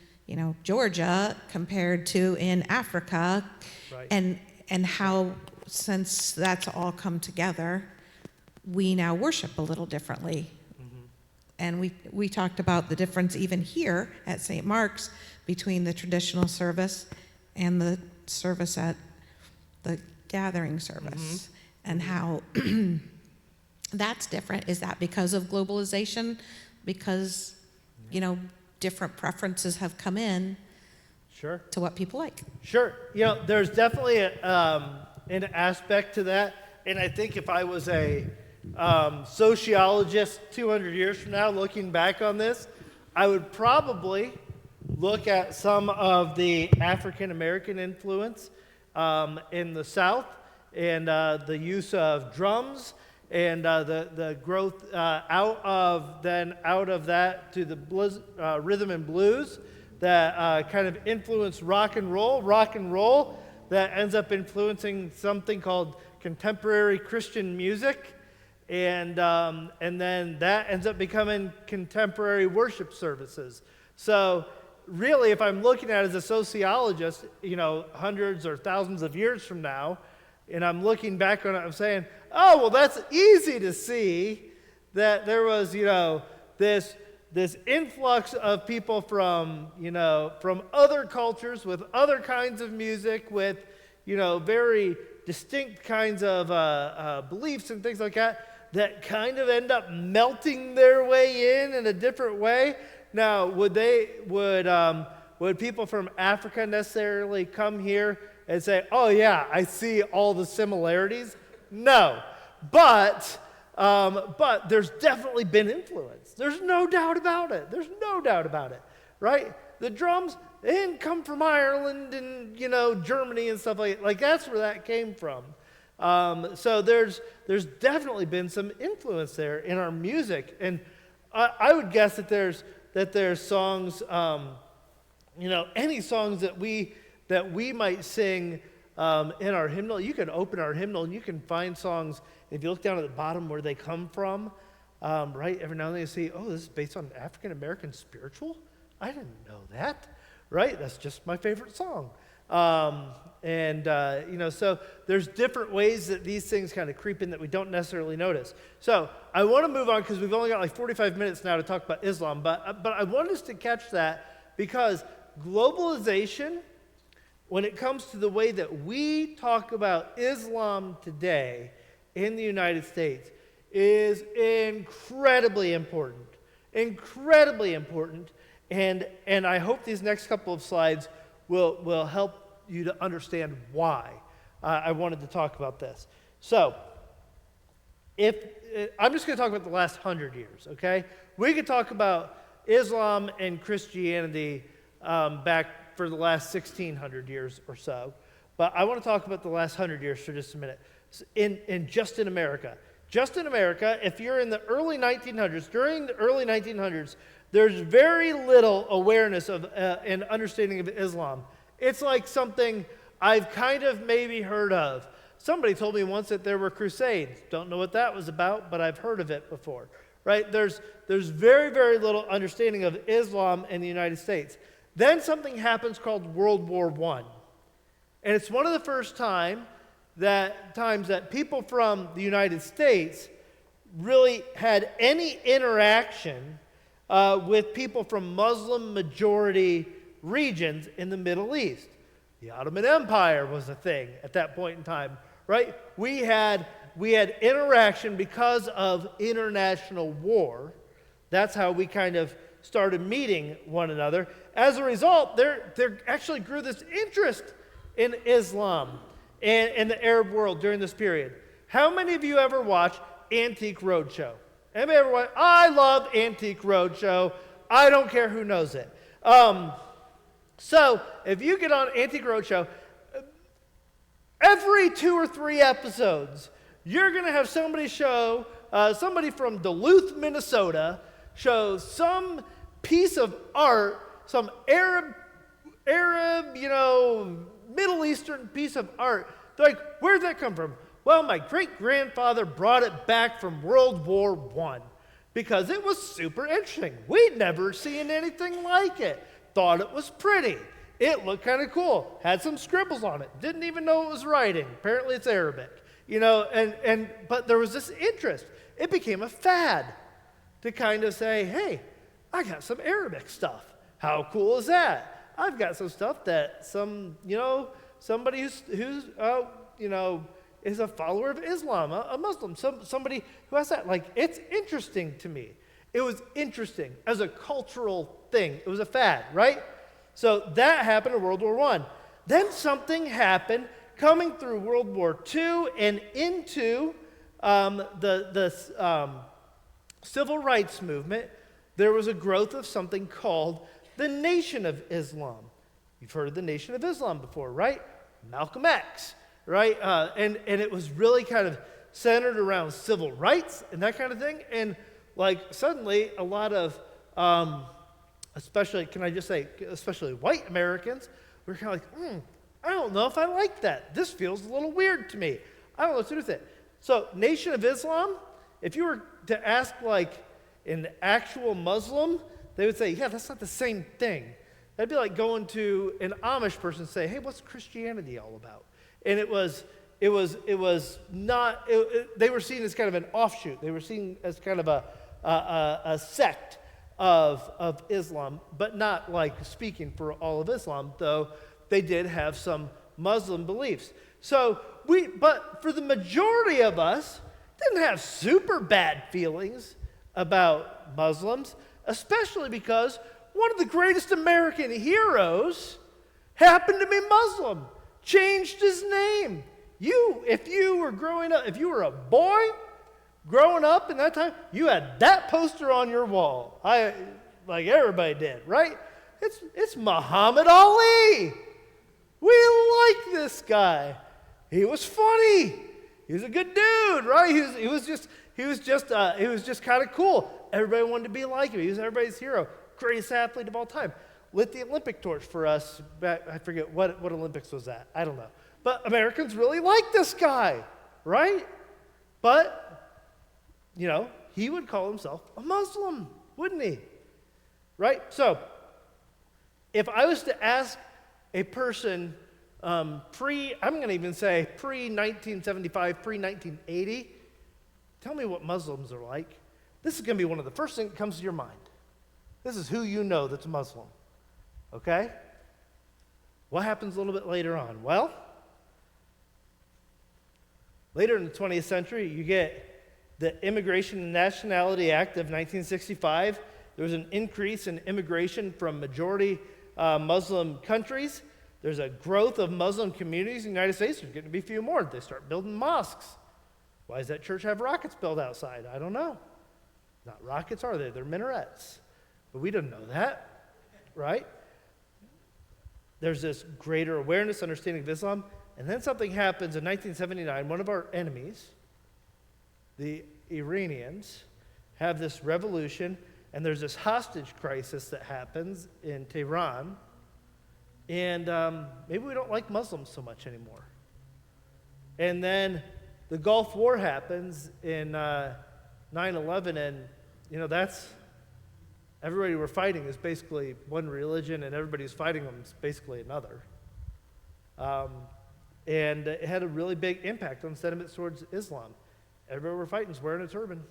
Speaker 8: Georgia compared to in Africa.
Speaker 1: Right.
Speaker 8: And how, since that's all come together, we now worship a little differently. And we talked about the difference even here at St. Mark's between the traditional service and the service at the gathering service, and how that's different. Is that because of globalization? Because, different preferences have come in
Speaker 1: Sure.
Speaker 8: to what people like.
Speaker 1: Sure. You know, there's definitely an aspect to that. And I think if I was a sociologist 200 years from now looking back on this, I would probably look at some of the African American influence in the South and the use of drums and the growth out of that to the rhythm and blues that kind of influenced rock and roll that ends up influencing something called contemporary Christian music, and then that ends up becoming contemporary worship services. So really, if I'm looking at it as a sociologist, you know, hundreds or thousands of years from now, and I'm looking back on it, I'm saying, oh, well, that's easy to see that there was, you know, this influx of people from, you know, from other cultures with other kinds of music, with, you know, very distinct kinds of beliefs and things like that kind of end up melting their way in a different way. Now, would people from Africa necessarily come here and say, oh yeah, I see all the similarities? No, but there's definitely been influence. There's no doubt about it. There's no doubt about it, right? The drums, they didn't come from Ireland and, you know, Germany and stuff like that's where that came from. So there's definitely been some influence there in our music, and I would guess that there's songs, you know, any songs that we might sing in our hymnal. You can open our hymnal and you can find songs. If you look down at the bottom where they come from, right? Every now and then you see, oh, this is based on African American spiritual. I didn't know that, right? That's just my favorite song. You know, so there's different ways that these things kind of creep in that we don't necessarily notice. So I want to move on because we've only got like 45 minutes now to talk about Islam, but I want us to catch that because globalization, when it comes to the way that we talk about Islam today in the United States, is incredibly important. Incredibly important. And I hope these next couple of slides will help you to understand why I wanted to talk about this. So, I'm just going to talk about the last 100 years, okay? We could talk about Islam and Christianity back for the last 1,600 years or so, but I want to talk about the last 100 years for just a minute. Just in America. Just in America, if you're in the early 1900s, during the early 1900s, there's very little awareness of and understanding of Islam. It's like something I've kind of maybe heard of. Somebody told me once that there were crusades. Don't know what that was about, but I've heard of it before. Right? There's very, very little understanding of Islam in the United States. Then something happens called World War I. And it's one of the first times that people from the United States really had any interaction with people from Muslim majority regions in the Middle East. The Ottoman Empire was a thing at that point in time, right? We had interaction because of international war. That's how we kind of started meeting one another. As a result, there actually grew this interest in Islam and in the Arab world during this period. How many of you ever watched Antique Roadshow? Anybody ever watch? I love Antique Roadshow. I don't care who knows it. So if you get on Antique Roadshow, every 2 or 3 episodes, you're going to have somebody from Duluth, Minnesota, show some piece of art, some Arab, Middle Eastern piece of art. They're like, where'd that come from? Well, my great-grandfather brought it back from World War I because it was super interesting. We'd never seen anything like it. Thought it was pretty. It looked kind of cool. Had some scribbles on it. Didn't even know it was writing. Apparently it's Arabic. But there was this interest. It became a fad to kind of say, hey, I got some Arabic stuff. How cool is that? I've got some stuff that somebody who's is a follower of Islam, a Muslim, somebody who has that. Like, it's interesting to me. It was interesting as a cultural thing. It was a fad, right? So that happened in World War I. Then something happened coming through World War II and into the civil rights movement. There was a growth of something called the Nation of Islam. You've heard of the Nation of Islam before, right? Malcolm X, right? And it was really kind of centered around civil rights and that kind of thing. And like suddenly a lot of, especially, can I just say, especially white Americans, were kind of like, I don't know if I like that. This feels a little weird to me. I don't know what to do with it. So Nation of Islam, if you were to ask like an actual Muslim, they would say, yeah, that's not the same thing. That'd be like going to an Amish person and say, hey, what's Christianity all about? And it was not, they were seen as kind of an offshoot. They were seen as kind of a sect of Islam, but not like speaking for all of Islam, though they did have some Muslim beliefs. So but for the majority of us, didn't have super bad feelings about Muslims, especially because one of the greatest American heroes happened to be Muslim, changed his name. If you were growing up, if you were a boy growing up in that time, you had that poster on your wall. Like everybody did, right? It's Muhammad Ali. We like this guy. He was funny. He was a good dude, right? He was just kind of cool. Everybody wanted to be like him. He was everybody's hero, greatest athlete of all time. Lit the Olympic torch for us back, I forget what Olympics was that. I don't know. But Americans really liked this guy, right? But, he would call himself a Muslim, wouldn't he? Right? So, if I was to ask a person I'm going to even say pre-1975, pre-1980, tell me what Muslims are like. This is going to be one of the first things that comes to your mind. This is who you know that's Muslim. Okay? What happens a little bit later on? Well, later in the 20th century, you get the Immigration and Nationality Act of 1965. There was an increase in immigration from majority Muslim countries. There's a growth of Muslim communities in the United States. There's getting to be a few more. They start building mosques. Why does that church have rockets built outside? I don't know. Not rockets, are they? They're minarets. But we didn't know that, right? There's this greater awareness, understanding of Islam. And then something happens in 1979. One of our enemies, the Iranians, have this revolution, and there's this hostage crisis that happens in Tehran. And maybe we don't like Muslims so much anymore. And then the Gulf War happens in 9/11, and that's everybody we're fighting is basically one religion, and everybody who's fighting them is basically another. And it had a really big impact on sentiments towards Islam. Everybody we're fighting is wearing a turban.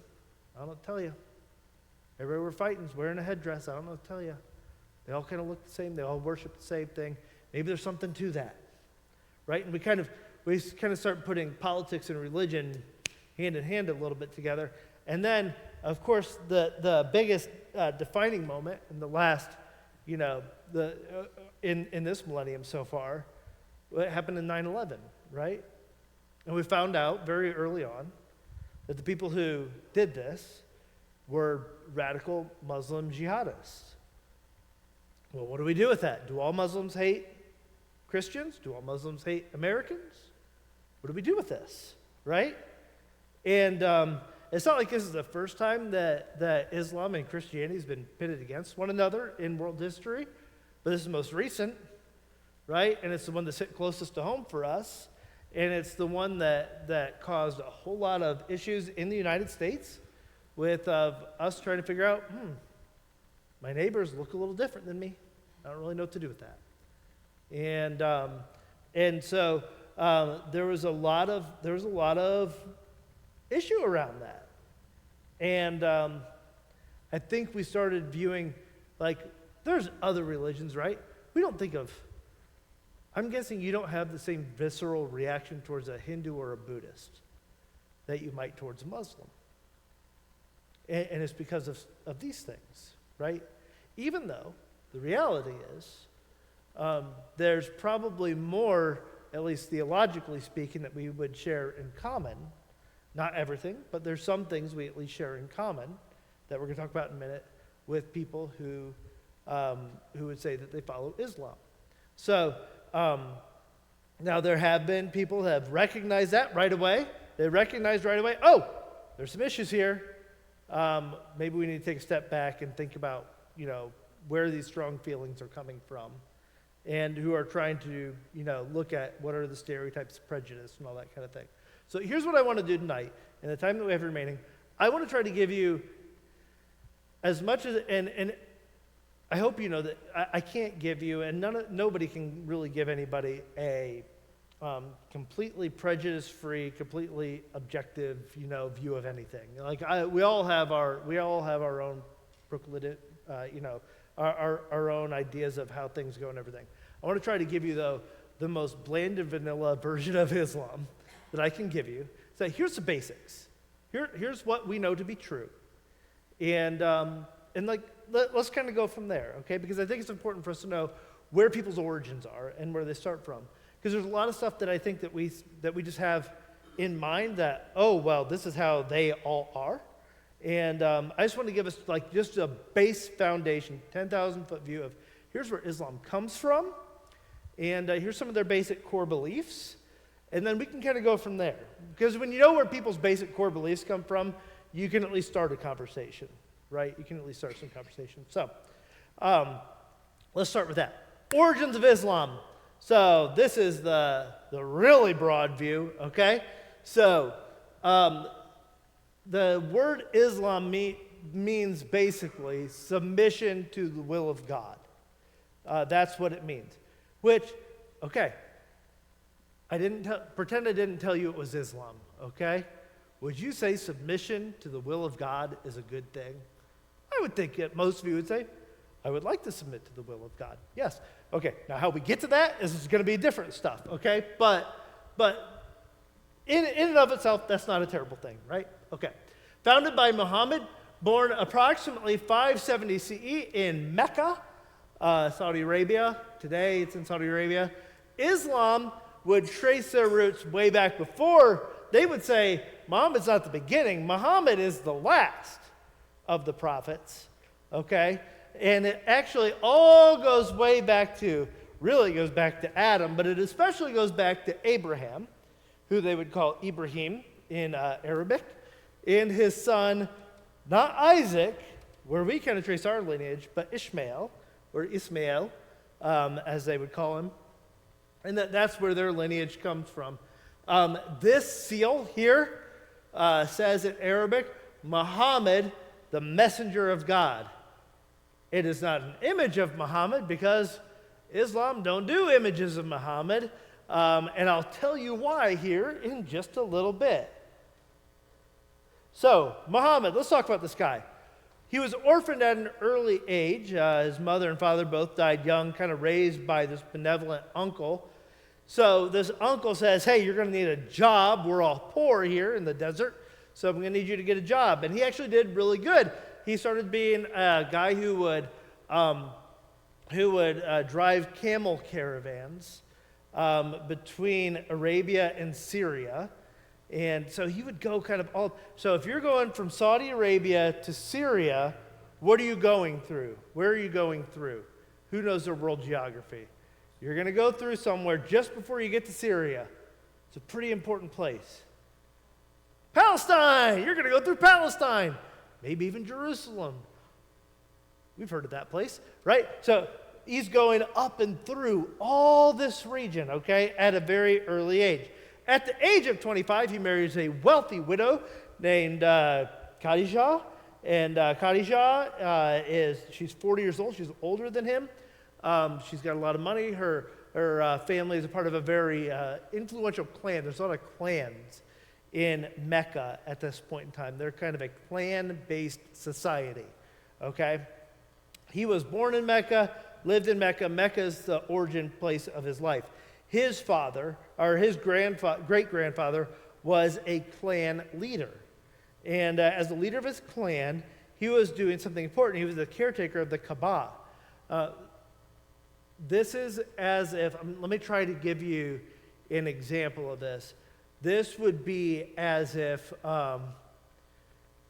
Speaker 1: I don't know what to tell you. Everybody we're fighting is wearing a headdress. I don't know what to tell you. They all kind of look the same. They all worship the same thing. Maybe there's something to that, right? And we kind of start putting politics and religion hand in hand a little bit together. And then, of course, the biggest defining moment in the last, in this millennium so far, what happened in 9/11, right? And we found out very early on that the people who did this were radical Muslim jihadists. Well, what do we do with that? Do all Muslims hate Christians? Do all Muslims hate Americans? What do we do with this, right? And it's not like this is the first time that Islam and Christianity has been pitted against one another in world history, but this is the most recent, right? And it's the one that's hit closest to home for us, and it's the one that caused a whole lot of issues in the United States with us trying to figure out, my neighbors look a little different than me. I don't really know what to do with that. And so there was a lot of issue around that. And I think we started viewing, like, there's other religions, right? We don't think of, I'm guessing you don't have the same visceral reaction towards a Hindu or a Buddhist that you might towards a Muslim. And it's because of these things, right? Even though the reality is there's probably more, at least theologically speaking, that we would share in common. Not everything, but there's some things we at least share in common that we're going to talk about in a minute with people who would say that they follow Islam. So now there have been people that have recognized that right away. They recognized right away, oh, there's some issues here. Maybe we need to take a step back and think about, where these strong feelings are coming from, and who are trying to, look at what are the stereotypes of prejudice and all that kind of thing. So here's what I want to do tonight. In the time that we have remaining, I want to try to give you as much as, and I hope you know that I can't give you, and nobody can really give anybody a completely prejudice-free, completely objective, view of anything. Like we all have our own proclivity, our own ideas of how things go and everything. I want to try to give you though the most bland and vanilla version of Islam that I can give you. So here's the basics. Here's what we know to be true, and let's kind of go from there, okay? Because I think it's important for us to know where people's origins are and where they start from. Because there's a lot of stuff that I think that we just have in mind that, oh, well, this is how they all are. And I just want to give us just a base foundation, 10,000-foot view of here's where Islam comes from, and here's some of their basic core beliefs. And then we can kind of go from there. Because when you know where people's basic core beliefs come from, you can at least start a conversation, right? You can at least start some conversation. So let's start with that. Origins of Islam. So this is the really broad view, okay? So the word Islam means basically submission to the will of God. That's what it means. Which, okay, pretend I didn't tell you it was Islam, okay? Would you say submission to the will of God is a good thing? I would think that most of you would say, I would like to submit to the will of God. Yes. Okay, now how we get to that is going to be different stuff, okay? But in and of itself, that's not a terrible thing, right? Okay. Founded by Muhammad, born approximately 570 CE in Mecca, Saudi Arabia. Today it's in Saudi Arabia. Islam would trace their roots way back before. They would say Muhammad's not the beginning. Muhammad is the last of the prophets, okay? And it actually all goes way back to, really goes back to Adam, but it especially goes back to Abraham, who they would call Ibrahim in Arabic, and his son, not Isaac, where we kind of trace our lineage, but Ishmael, or Ismail, as they would call him. And that's where their lineage comes from. This seal here says in Arabic, Muhammad, the messenger of God. It is not an image of Muhammad because Islam don't do images of Muhammad. And I'll tell you why here in just a little bit. So, Muhammad, let's talk about this guy. He was orphaned at an early age. His mother and father both died young, kind of raised by this benevolent uncle. So this uncle says, hey, you're going to need a job. We're all poor here in the desert, so I'm going to need you to get a job. And he actually did really good. He started being a guy who would drive camel caravans between Arabia and Syria. And so he would go kind of all. So if you're going from Saudi Arabia to Syria, what are you going through? Where are you going through? Who knows their world geography? You're going to go through somewhere just before you get to Syria. It's a pretty important place. Palestine! You're going to go through Palestine. Maybe even Jerusalem. We've heard of that place, right? So he's going up and through all this region, okay, at a very early age. At the age of 25, he marries a wealthy widow named Khadijah. And Khadijah she's 40 years old. She's older than him. She's got a lot of money. Her family is a part of a very influential clan. There's a lot of clans in Mecca at this point in time. They're kind of a clan-based society, okay? He was born in Mecca, lived in Mecca. Mecca is the origin place of his life. His father, or his great-grandfather, was a clan leader. And as the leader of his clan, he was doing something important. He was the caretaker of the Kaaba. this is as if, let me try to give you an example of this. This would be as if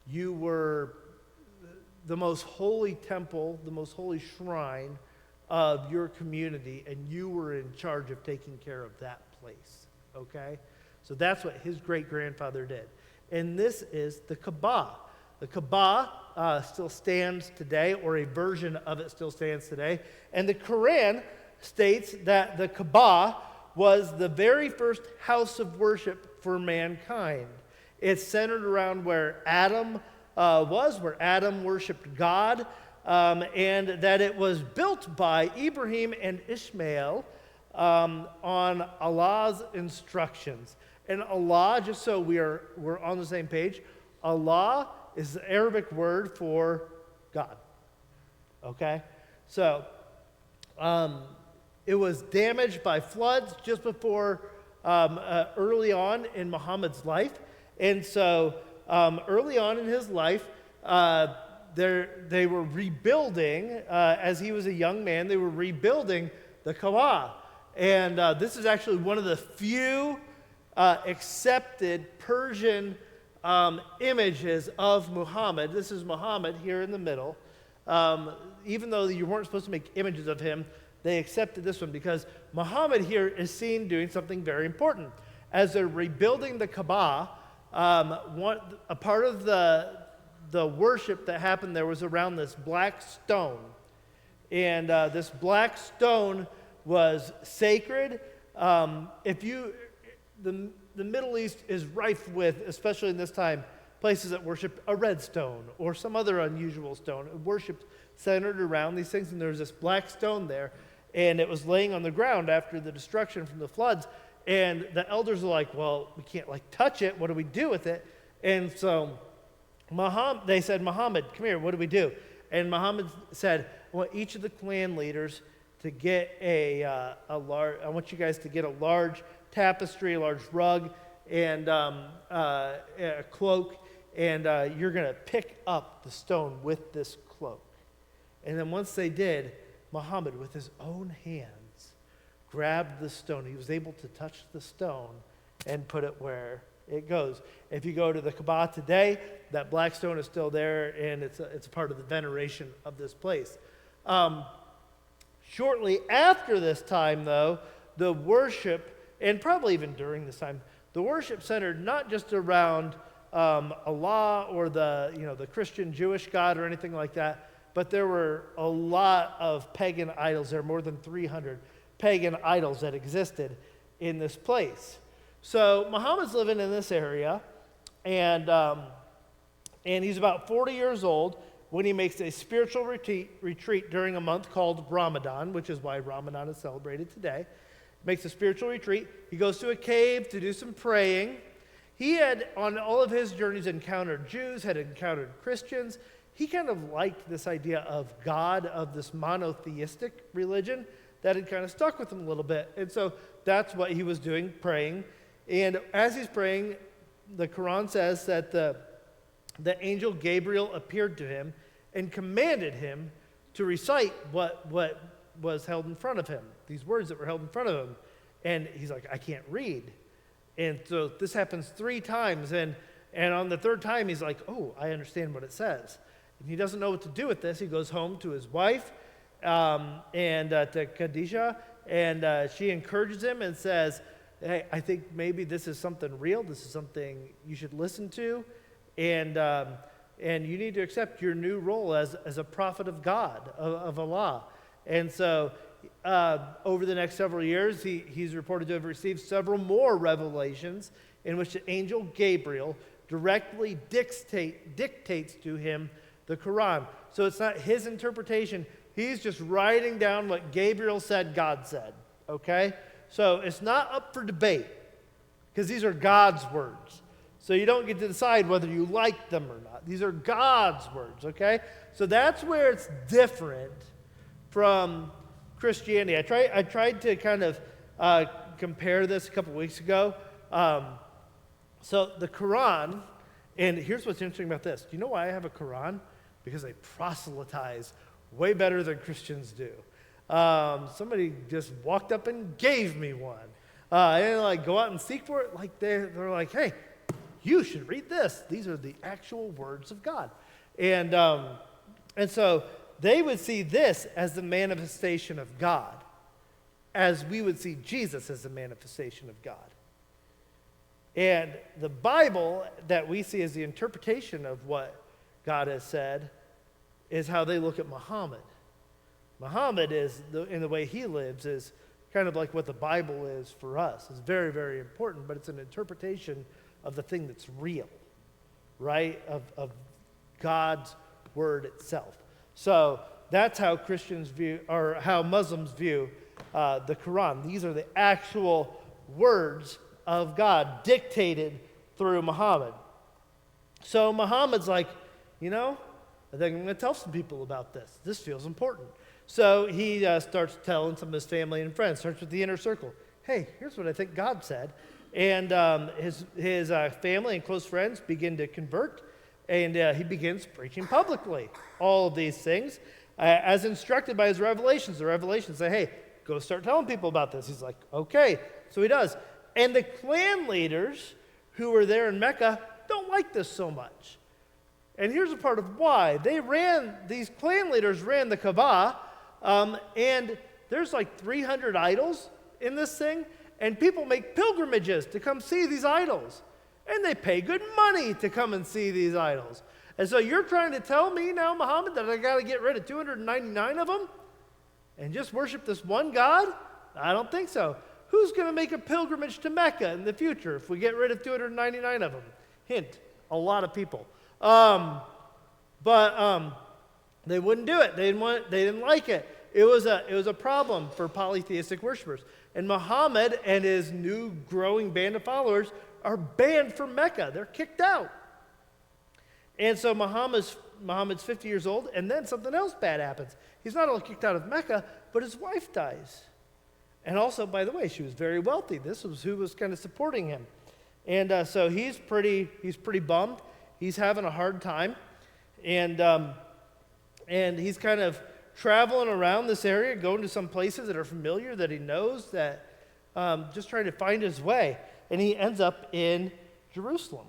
Speaker 1: you were the most holy temple, the most holy shrine of your community, and you were in charge of taking care of that place, okay? So that's what his great-grandfather did. And this is the Kaaba. The Kaaba still stands today, or a version of it still stands today. And the Quran states that the Kaaba was the very first house of worship for mankind. It's centered around where Adam where Adam worshiped God, and that it was built by Ibrahim and Ishmael on Allah's instructions. And Allah, just so we're on the same page, Allah is the Arabic word for God. Okay? So, it was damaged by floods just before, early on in Muhammad's life. And so, early on in his life, they were rebuilding, as he was a young man, they were rebuilding the Kaaba. And this is actually one of the few accepted Persian images of Muhammad. This is Muhammad here in the middle. Even though you weren't supposed to make images of him, they accepted this one because Muhammad here is seen doing something very important. As they're rebuilding the Kaaba, a part of the worship that happened there was around this black stone. And this black stone was sacred. The Middle East is rife with, especially in this time, places that worship a red stone or some other unusual stone. Worship centered around these things, and there was this black stone there, and it was laying on the ground after the destruction from the floods. And the elders were like, well, we can't touch it. What do we do with it? And so they said, Muhammad, come here, what do we do? And Muhammad said, I want each of the clan leaders to get I want you guys to get a large tapestry, a large rug, and a cloak, and you're going to pick up the stone with this cloak. And then once they did, Muhammad, with his own hands, grabbed the stone. He was able to touch the stone and put it where it goes. If you go to the Kaaba today, that black stone is still there, and it's a part of the veneration of this place. Shortly after this time, though, the worship, and probably even during this time, the worship centered not just around Allah or the Christian Jewish God or anything like that, but there were a lot of pagan idols. There are more than 300 pagan idols that existed in this place. So Muhammad's living in this area, and he's about 40 years old when he makes a spiritual retreat during a month called Ramadan, which is why Ramadan is celebrated today. Makes a spiritual retreat. He goes to a cave to do some praying. He had, on all of his journeys, encountered Jews, had encountered Christians. He kind of liked this idea of God, of this monotheistic religion that had kind of stuck with him a little bit. And so that's what he was doing, praying. And as he's praying, the Quran says that the angel Gabriel appeared to him and commanded him to recite what was held in front of him, these words that were held in front of him. And he's like, I can't read. And so this happens 3 times. And on the 3rd time, he's like, oh, I understand what it says. And he doesn't know what to do with this. He goes home to his wife and to Khadijah, and she encourages him and says, hey, I think maybe this is something real. This is something you should listen to. And you need to accept your new role as a prophet of God, of Allah. And so over the next several years, he's reported to have received several more revelations in which the angel Gabriel directly dictates to him the Quran. So it's not his interpretation. He's just writing down what Gabriel said God said, okay? So it's not up for debate because these are God's words. So you don't get to decide whether you like them or not. These are God's words, okay? So that's where it's different from Christianity. I tried to kind of compare this a couple weeks ago. So the Quran, and here's what's interesting about this. Do you know why I have a Quran? Because they proselytize way better than Christians do. Somebody just walked up and gave me one. And like go out and seek for it. Like they're like, hey, you should read this. These are the actual words of God. And so they would see this as the manifestation of God, as we would see Jesus as the manifestation of God. And the Bible that we see as the interpretation of what God has said is how they look at Muhammad. Muhammad is, in the way he lives, is kind of like what the Bible is for us. It's very, very important, but it's an interpretation of the thing that's real, right? Of God's word itself. So that's how Christians view, or how Muslims view the Quran. These are the actual words of God dictated through Muhammad. So Muhammad's like, I think I'm going to tell some people about this. This feels important. So he starts telling some of his family and friends, starts with the inner circle. Hey, here's what I think God said. And his family and close friends begin to convert, and he begins preaching publicly all of these things as instructed by his revelations. The revelations say, hey, go start telling people about this. He's like, okay. So he does. And the clan leaders who were there in Mecca don't like this so much. And here's a part of why. These clan leaders ran the Kaaba, and there's like 300 idols in this thing, and people make pilgrimages to come see these idols. And they pay good money to come and see these idols. And so you're trying to tell me now, Muhammad, that I got to get rid of 299 of them and just worship this one God? I don't think so. Who's going to make a pilgrimage to Mecca in the future if we get rid of 299 of them? Hint, a lot of people. But they wouldn't do it. They didn't like it. It was a problem for polytheistic worshipers. And Muhammad and his new growing band of followers are banned from Mecca. They're kicked out. And so Muhammad's 50 years old, and then something else bad happens. He's not only kicked out of Mecca, but his wife dies. And also, by the way, she was very wealthy. This was who was kind of supporting him. And so he's pretty bummed. He's having a hard time. And he's kind of traveling around this area, going to some places that are familiar, that he knows, that just trying to find his way. And he ends up in Jerusalem.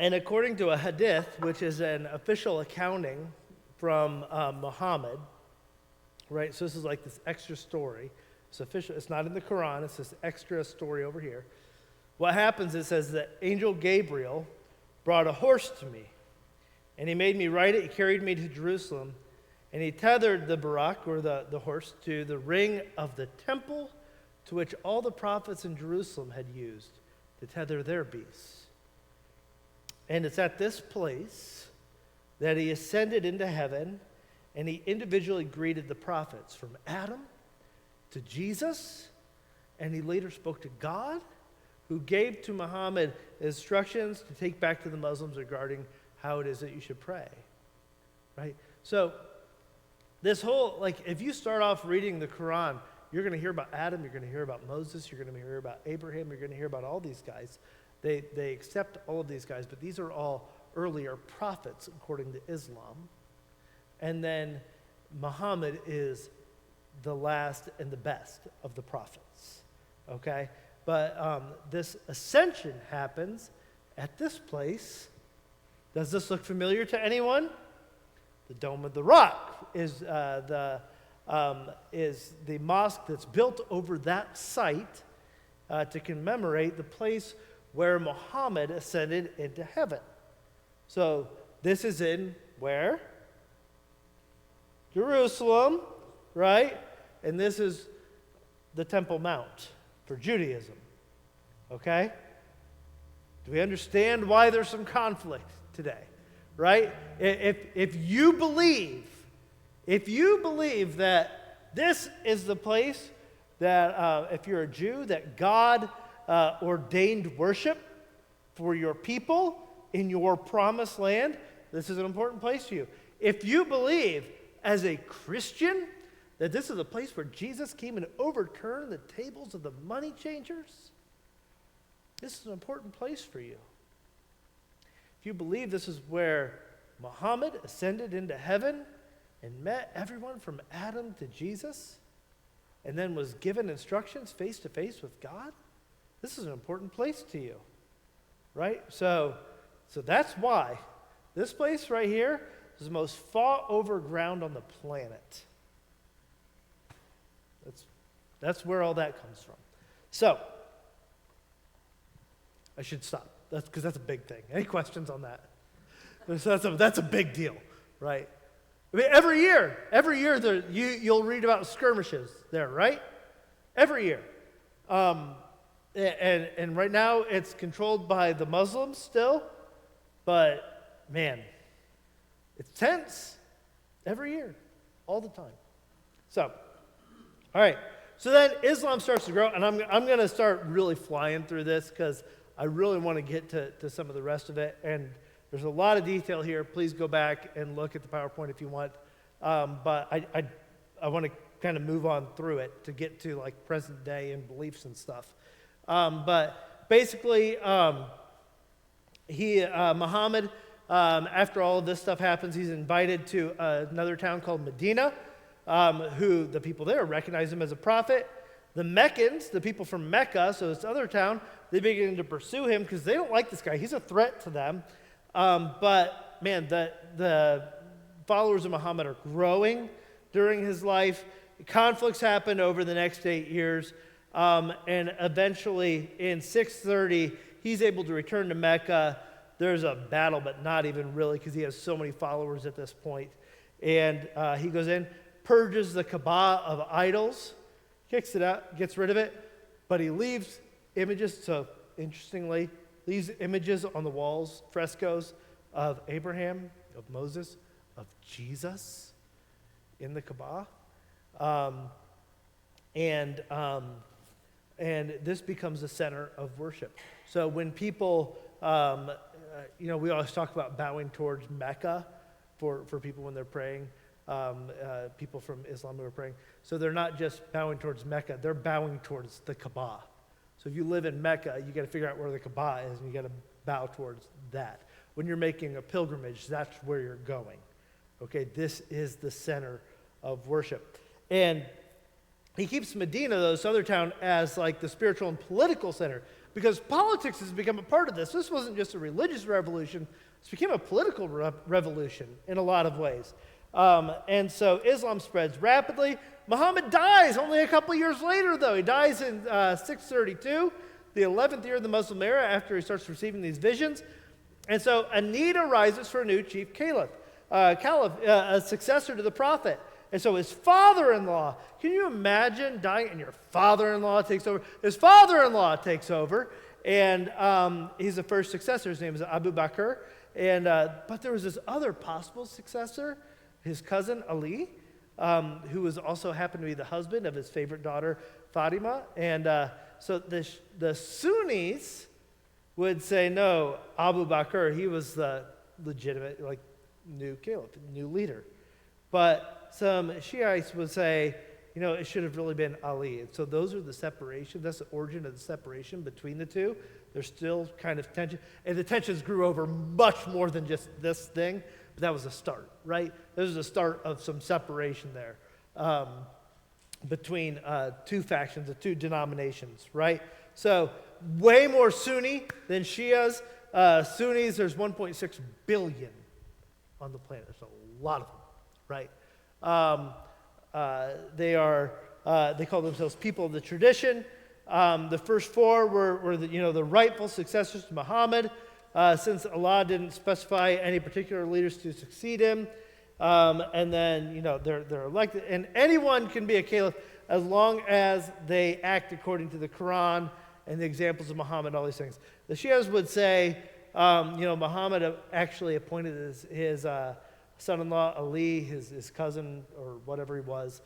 Speaker 1: And according to a hadith, which is an official accounting from Muhammad, right? So this is like this extra story. It's official. It's not in the Quran. It's this extra story over here. What happens, it says that Angel Gabriel brought a horse to me, and he made me ride it. He carried me to Jerusalem, and he tethered the Barak, or the horse, to the ring of the temple to which all the prophets in Jerusalem had used to tether their beasts. And it's at this place that he ascended into heaven, and he individually greeted the prophets from Adam to Jesus, and he later spoke to God, who gave to Muhammad instructions to take back to the Muslims regarding how it is that you should pray, right? So this whole, if you start off reading the Quran, you're going to hear about Adam, you're going to hear about Moses, you're going to hear about Abraham, you're going to hear about all these guys. They accept all of these guys, but these are all earlier prophets according to Islam. And then Muhammad is the last and the best of the prophets, okay? But this ascension happens at this place. Does this look familiar to anyone? The Dome of the Rock is the mosque that's built over that site to commemorate the place where Muhammad ascended into heaven. So this is in where? Jerusalem, right? And this is the Temple Mount for Judaism, okay? Do we understand why there's some conflict today, right? If you believe that this is the place that, if you're a Jew, that God ordained worship for your people in your promised land, this is an important place for you. If you believe as a Christian that this is a place where Jesus came and overturned the tables of the money changers, this is an important place for you. If you believe this is where Muhammad ascended into heaven and met everyone from Adam to Jesus, and then was given instructions face to face with God, this is an important place to you, right? So that's why this place right here is the most fought over ground on the planet. That's where all that comes from. So, I should stop. Because that's a big thing. Any questions on that? That's a big deal, right? I mean, every year you'll read about skirmishes there, right? Every year. And right now it's controlled by the Muslims still, but man, it's tense every year, all the time. So, all right. So then Islam starts to grow, and I'm going to start really flying through this because I really want to get to some of the rest of it. And there's a lot of detail here. Please go back and look at the PowerPoint if you want. But I want to kind of move on through it to get to like present day and beliefs and stuff. But basically, Muhammad, after all of this stuff happens, he's invited to another town called Medina, who the people there recognize him as a prophet. The Meccans, the people from Mecca, so this other town, they begin to pursue him because they don't like this guy. He's a threat to them. But man, the followers of Muhammad are growing during his life. Conflicts happen over the next 8 years. And eventually, in 630, he's able to return to Mecca. There's a battle, but not even really, because he has so many followers at this point. And he goes in, purges the Kaaba of idols, kicks it out, gets rid of it, but he leaves images, so interestingly, leaves images on the walls, frescoes of Abraham, of Moses, of Jesus in the Kaaba. And this becomes the center of worship. So when people, we always talk about bowing towards Mecca for people when they're praying, people from Islam who are praying. So they're not just bowing towards Mecca, they're bowing towards the Kaaba. So if you live in Mecca, you got to figure out where the Kaaba is, and you got to bow towards that. When you're making a pilgrimage, that's where you're going. Okay, this is the center of worship. And he keeps Medina, though, this other town, as like the spiritual and political center, because politics has become a part of this. This wasn't just a religious revolution, this became a political revolution in a lot of ways. And so Islam spreads rapidly. Muhammad dies only a couple years later, though. He dies in 632, the 11th year of the Muslim era, after he starts receiving these visions. And so a need arises for a new chief caliph, a successor to the prophet. And so his father-in-law, can you imagine dying and your father-in-law takes over? His father-in-law takes over, and he's the first successor. His name is Abu Bakr. And but there was this other possible successor, his cousin Ali, who was also happened to be the husband of his favorite daughter, Fatima. And so the Sunnis would say, no, Abu Bakr, he was the legitimate, new caliph, new leader. But some Shiites would say, it should have really been Ali. And so those are the separation. That's the origin of the separation between the two. There's still kind of tension. And the tensions grew over much more than just this thing. But that was a start, right? This is the start of some separation there between two factions, the two denominations, right? So way more Sunni than Shias. Sunnis, there's 1.6 billion on the planet. There's a lot of them, right? They call themselves people of the tradition. The first four were the rightful successors to Muhammad, since Allah didn't specify any particular leaders to succeed him. And then, they're elected. And anyone can be a caliph as long as they act according to the Quran and the examples of Muhammad, all these things. The Shias would say, Muhammad actually appointed his son-in-law Ali, his cousin, or whatever he was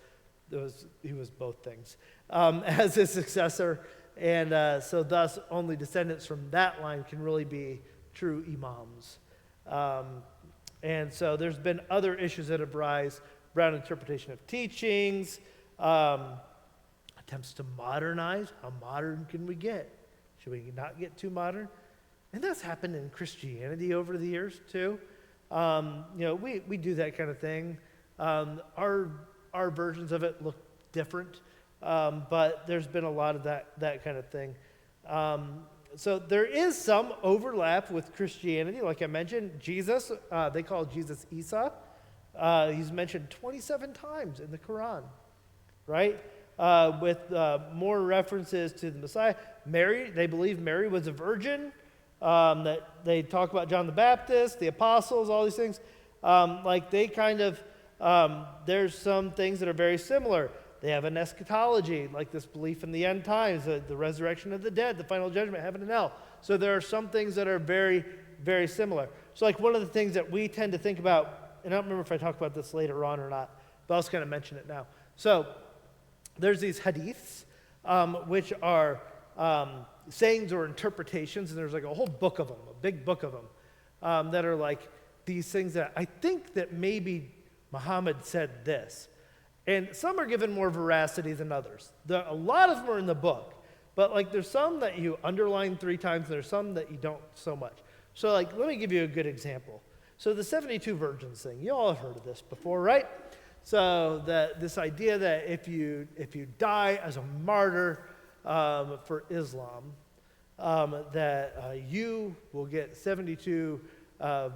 Speaker 1: both things, as his successor. And so thus only descendants from that line can really be true imams. And so there's been other issues that have arisen around interpretation of teachings, attempts to modernize. How modern can we get? Should we not get too modern? And that's happened in Christianity over the years too. We do that kind of thing. Our versions of it look different, but there's been a lot of that kind of thing. So there is some overlap with Christianity. Like I mentioned, Jesus, they call Jesus Isa. He's mentioned 27 times in the Quran, right? With more references to the Messiah. Mary, they believe Mary was a virgin. That they talk about John the Baptist, the apostles, all these things. Like they kind of, there's some things that are very similar. They have an eschatology, like this belief in the end times, the resurrection of the dead, the final judgment, heaven and hell. So there are some things that are very, very similar. So like one of the things that we tend to think about, and I don't remember if I talk about this later on or not, but I'll just kind of mention it now. So there's these hadiths, which are sayings or interpretations, and there's like a whole book of them, a big book of them, that are like these things that I think that maybe Muhammad said this. And some are given more veracity than others. A lot of them are in the book, but like there's some that you underline 3 times, and there's some that you don't so much. So like, let me give you a good example. So the 72 virgins thing, you all have heard of this before, right? So this idea that if you die as a martyr for Islam, that you will get 72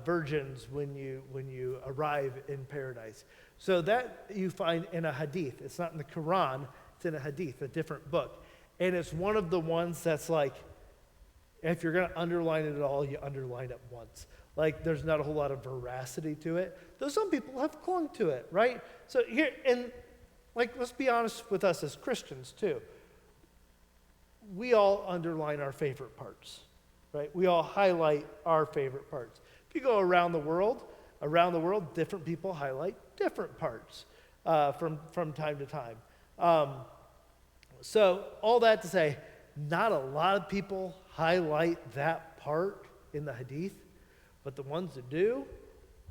Speaker 1: virgins when you arrive in paradise. So that you find in a hadith. It's not in the Quran, it's in a hadith, a different book. And it's one of the ones that's like, if you're going to underline it at all, you underline it once. Like there's not a whole lot of veracity to it, though some people have clung to it, right? So here, and like let's be honest with us as Christians too. We all underline our favorite parts, right? We all highlight our favorite parts. If you go around the world, different people highlight different parts from time to time. So all that to say, not a lot of people highlight that part in the hadith, but the ones that do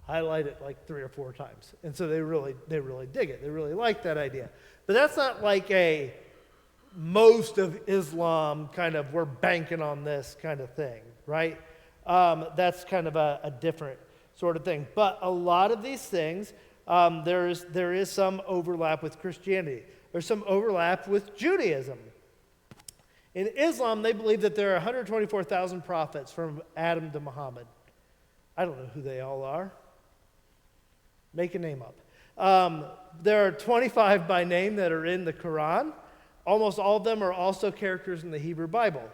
Speaker 1: highlight it like 3 or 4 times. And so they really dig it. They really like that idea. But that's not like a most of Islam kind of, we're banking on this kind of thing, right? That's kind of a different sort of thing. But a lot of these things, there is some overlap with Christianity. There's some overlap with Judaism. In Islam, they believe that there are 124,000 prophets from Adam to Muhammad. I don't know who they all are. Make a name up. There are 25 by name that are in the Quran. Almost all of them are also characters in the Hebrew Bible.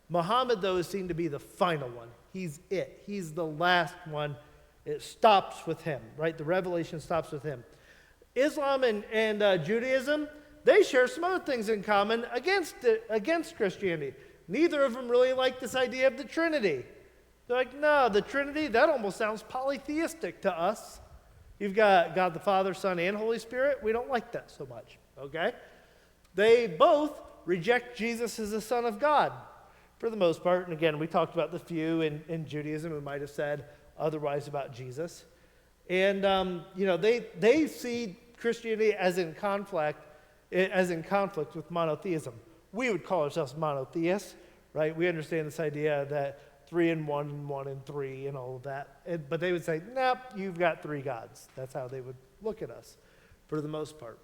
Speaker 1: Muhammad, though, is seen to be the final one. He's it. He's the last one. It stops with him, right? The revelation stops with him. Islam and Judaism, they share some other things in common against Christianity. Neither of them really like this idea of the Trinity. They're like, no, the Trinity, that almost sounds polytheistic to us. You've got God the Father, Son, and Holy Spirit. We don't like that so much, okay? They both reject Jesus as the Son of God for the most part. And again, we talked about the few in Judaism who might have said otherwise about Jesus. And, they see Christianity as in conflict with monotheism. We would call ourselves monotheists, right? We understand this idea that 3 in 1 and 1 in 3 and all of that. But they would say, nope, you've got 3 gods. That's how they would look at us for the most part.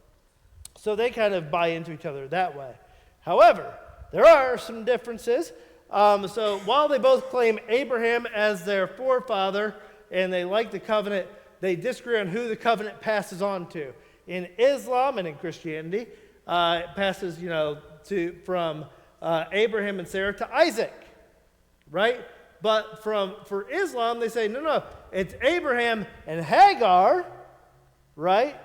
Speaker 1: So they kind of buy into each other that way. However, there are some differences. So while they both claim Abraham as their forefather and they like the covenant, they disagree on who the covenant passes on to. In Islam and in Christianity, it passes, from Abraham and Sarah to Isaac, right? But for Islam, they say, no, it's Abraham and Hagar, right?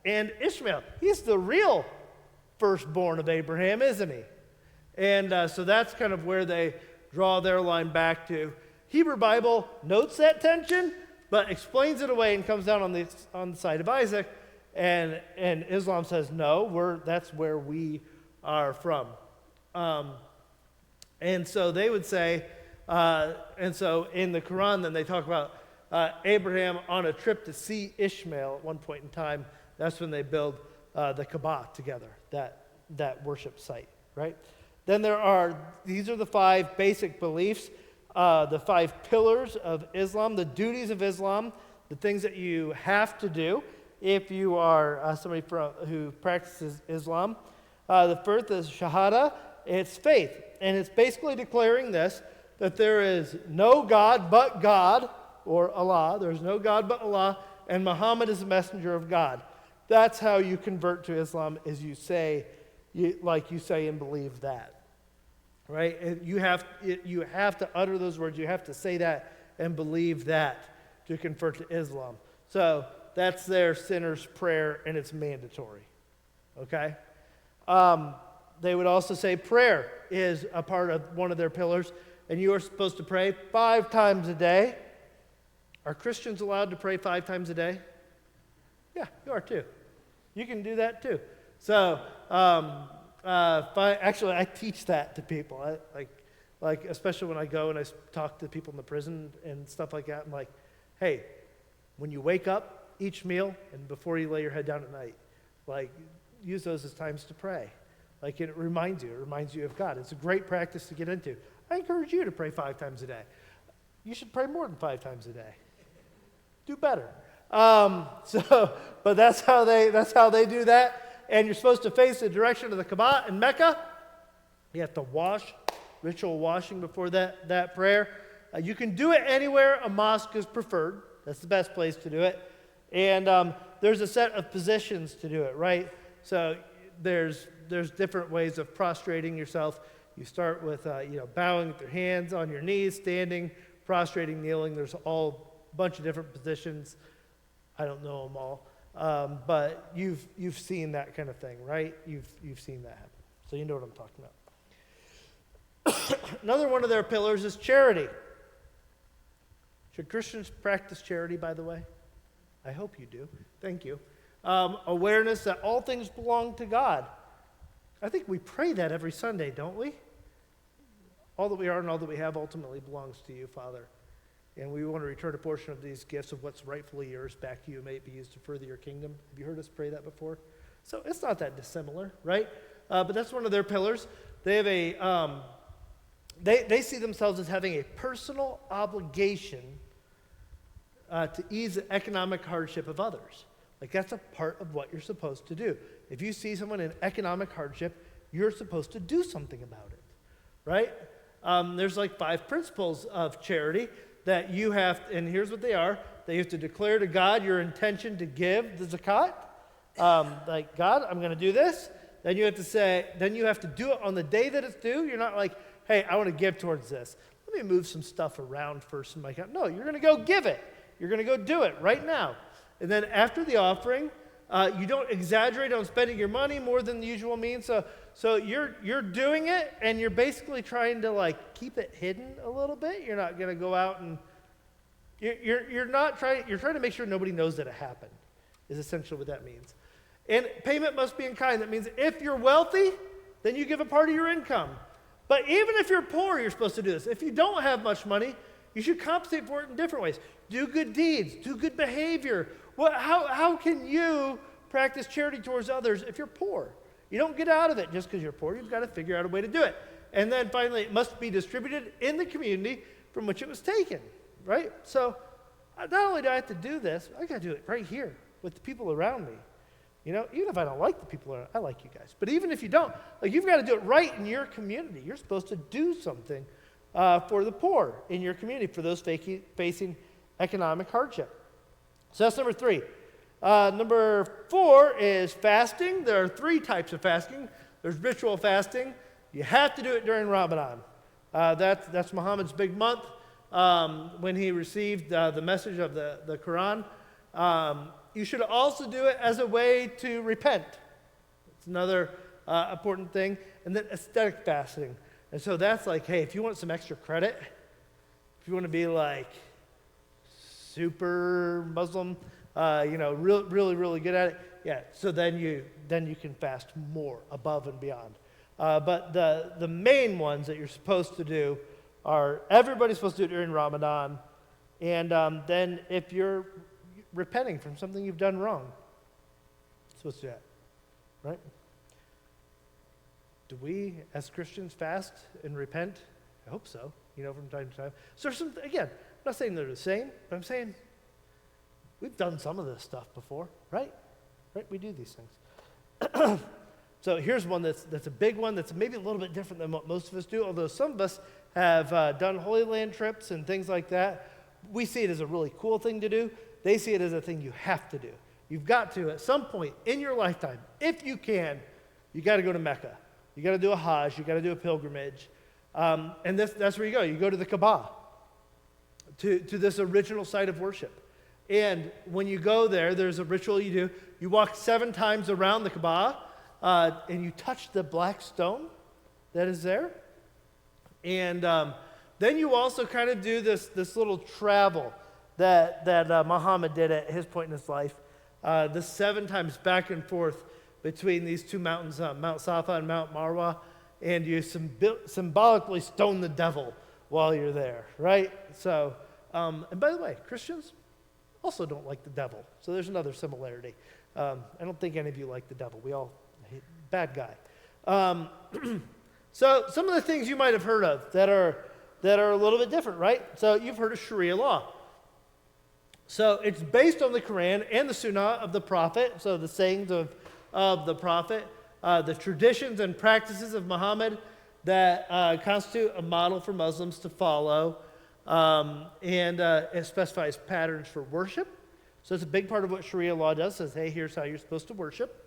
Speaker 1: And Ishmael. He's the real firstborn of Abraham, isn't he? And so that's kind of where they draw their line back to. Hebrew Bible notes that tension, but explains it away and comes down on the side of Isaac. And Islam says, no, that's where we are from. And so they would say, and so in the Quran, then they talk about Abraham on a trip to see Ishmael at one point in time. That's when they build the Kaaba together, that worship site, right? Then these are the 5 basic beliefs, the 5 pillars of Islam, the duties of Islam, the things that you have to do. if you are somebody who practices Islam. The first is Shahada. It's faith. And it's basically declaring this, that there is no God but God, or Allah. There's no God but Allah, and Muhammad is the messenger of God. That's how you convert to Islam, is you say and believe that. Right? And you have to utter those words. You have to say that and believe that to convert to Islam. So that's their sinner's prayer, and it's mandatory. Okay? They would also say prayer is a part of one of their pillars, and you are supposed to pray 5 times a day. Are Christians allowed to pray 5 times a day? Yeah, you are too. You can do that too. So, actually, I teach that to people. Like especially when I go and I talk to people in the prison and stuff like that. I'm like, hey, when you wake up each meal and before you lay your head down at night, like, use those as times to pray. Like, it reminds you of God. It's a great practice to get into. I encourage you to pray 5 times a day. You should pray more than 5 times a day. Do better. But that's how they do that. And you're supposed to face the direction of the Kaaba in Mecca. You have to wash, ritual washing before that prayer. You can do it anywhere a mosque is preferred. That's the best place to do it. And there's a set of positions to do it, right? So there's different ways of prostrating yourself. You start with bowing with your hands on your knees, standing, prostrating, kneeling. There's all a bunch of different positions. I don't know them all, but you've seen that kind of thing, right? You've seen that happen, so you know what I'm talking about. Another one of their pillars is charity. Should Christians practice charity, by the way? I hope you do. Thank you. Awareness that all things belong to God. I think we pray that every Sunday, don't we? All that we are and all that we have ultimately belongs to you, Father. And we want to return a portion of these gifts of what's rightfully yours back to you, may it be used to further your kingdom. Have you heard us pray that before? So it's not that dissimilar, right? But that's one of their pillars. They have they see themselves as having a personal obligation to ease the economic hardship of others. Like, that's a part of what you're supposed to do. If you see someone in economic hardship, you're supposed to do something about it, right? There's like 5 principles of charity that you have, and here's what they are. That you have to declare to God your intention to give the zakat. Like, God, I'm going to do this. Then you have to do it on the day that it's due. You're not like, hey, I want to give towards this. Let me move some stuff around first in my account. No, you're going to go give it. You're going to go do it right now. And then after the offering, you don't exaggerate on spending your money more than the usual means. So you're doing it, and you're basically trying to like keep it hidden a little bit. You're not going to go out and you're trying to make sure nobody knows that it happened. Is essentially what that means. And payment must be in kind. That means if you're wealthy, then you give a part of your income. But even if you're poor, you're supposed to do this. If you don't have much money, you should compensate for it in different ways. Do good deeds. Do good behavior. How can you practice charity towards others if you're poor? You don't get out of it just because you're poor. You've got to figure out a way to do it. And then finally, it must be distributed in the community from which it was taken, right? So not only do I have to do this, I got to do it right here with the people around me. You know, even if I don't like the people around, I like you guys. But even if you don't, like, you've got to do it right in your community. You're supposed to do something for the poor in your community, for those facing economic hardship. So that's number 3. Number 4 is fasting. There are 3 types of fasting. There's ritual fasting. You have to do it during Ramadan. That's Muhammad's big month when he received the message of the Quran. You should also do it as a way to repent. It's another important thing. And then aesthetic fasting. And so that's like, hey, if you want some extra credit, if you want to be like super Muslim, really, really good at it, yeah, so then you can fast more above and beyond. But the main ones that you're supposed to do are, everybody's supposed to do it during Ramadan, and then if you're repenting from something you've done wrong, you're supposed to do that, right? Do we, as Christians, fast and repent? I hope so, from time to time. So there's some, again, I'm not saying they're the same, but I'm saying We've done some of this stuff before, right? Right? We do these things. So here's one that's a big one that's maybe a little bit different than what most of us do, although some of us have done Holy Land trips and things like that. We see it as a really cool thing to do. They see it as a thing you have to do. You've got to, at some point in your lifetime, if you can, you got to go to Mecca. You got to do a Hajj. You got to do a pilgrimage. And that's where you go. You go to the Kaaba, to this original site of worship. And when you go there, there's a ritual you do. You walk 7 times around the Kaaba, and you touch the black stone that is there. And then you also kind of do this little travel that Muhammad did at his point in his life. The 7 times back and forth between these 2 mountains, Mount Safa and Mount Marwa, and you symbolically stone the devil while you're there, right? So, and by the way, Christians also don't like the devil, so there's another similarity. I don't think any of you like the devil. We all hate bad guy. So some of the things you might have heard of that are a little bit different, right? So you've heard of Sharia law. So it's based on the Quran and the Sunnah of the Prophet, so the sayings of the Prophet, the traditions and practices of Muhammad that constitute a model for Muslims to follow, and it specifies patterns for worship. So it's a big part of what Sharia law does, says, hey, here's how you're supposed to worship.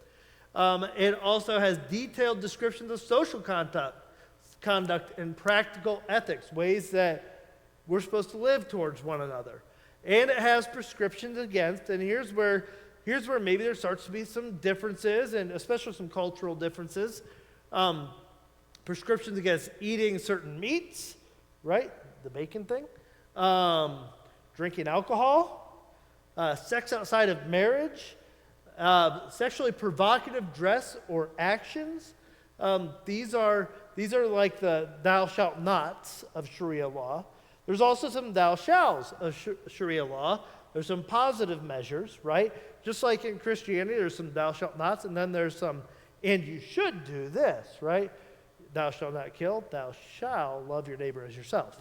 Speaker 1: It also has detailed descriptions of social conduct and practical ethics, ways that we're supposed to live towards one another. And it has prescriptions against, and here's where maybe there starts to be some differences, and especially some cultural differences. Prescriptions against eating certain meats, right? The bacon thing. Drinking alcohol. Sex outside of marriage. Sexually provocative dress or actions. These are like the thou shalt nots of Sharia law. There's also some thou shalls of Sharia law. There's some positive measures, right? Just like in Christianity, there's some thou shalt nots, and then there's some, and you should do this, right? Thou shalt not kill, thou shalt love your neighbor as yourself.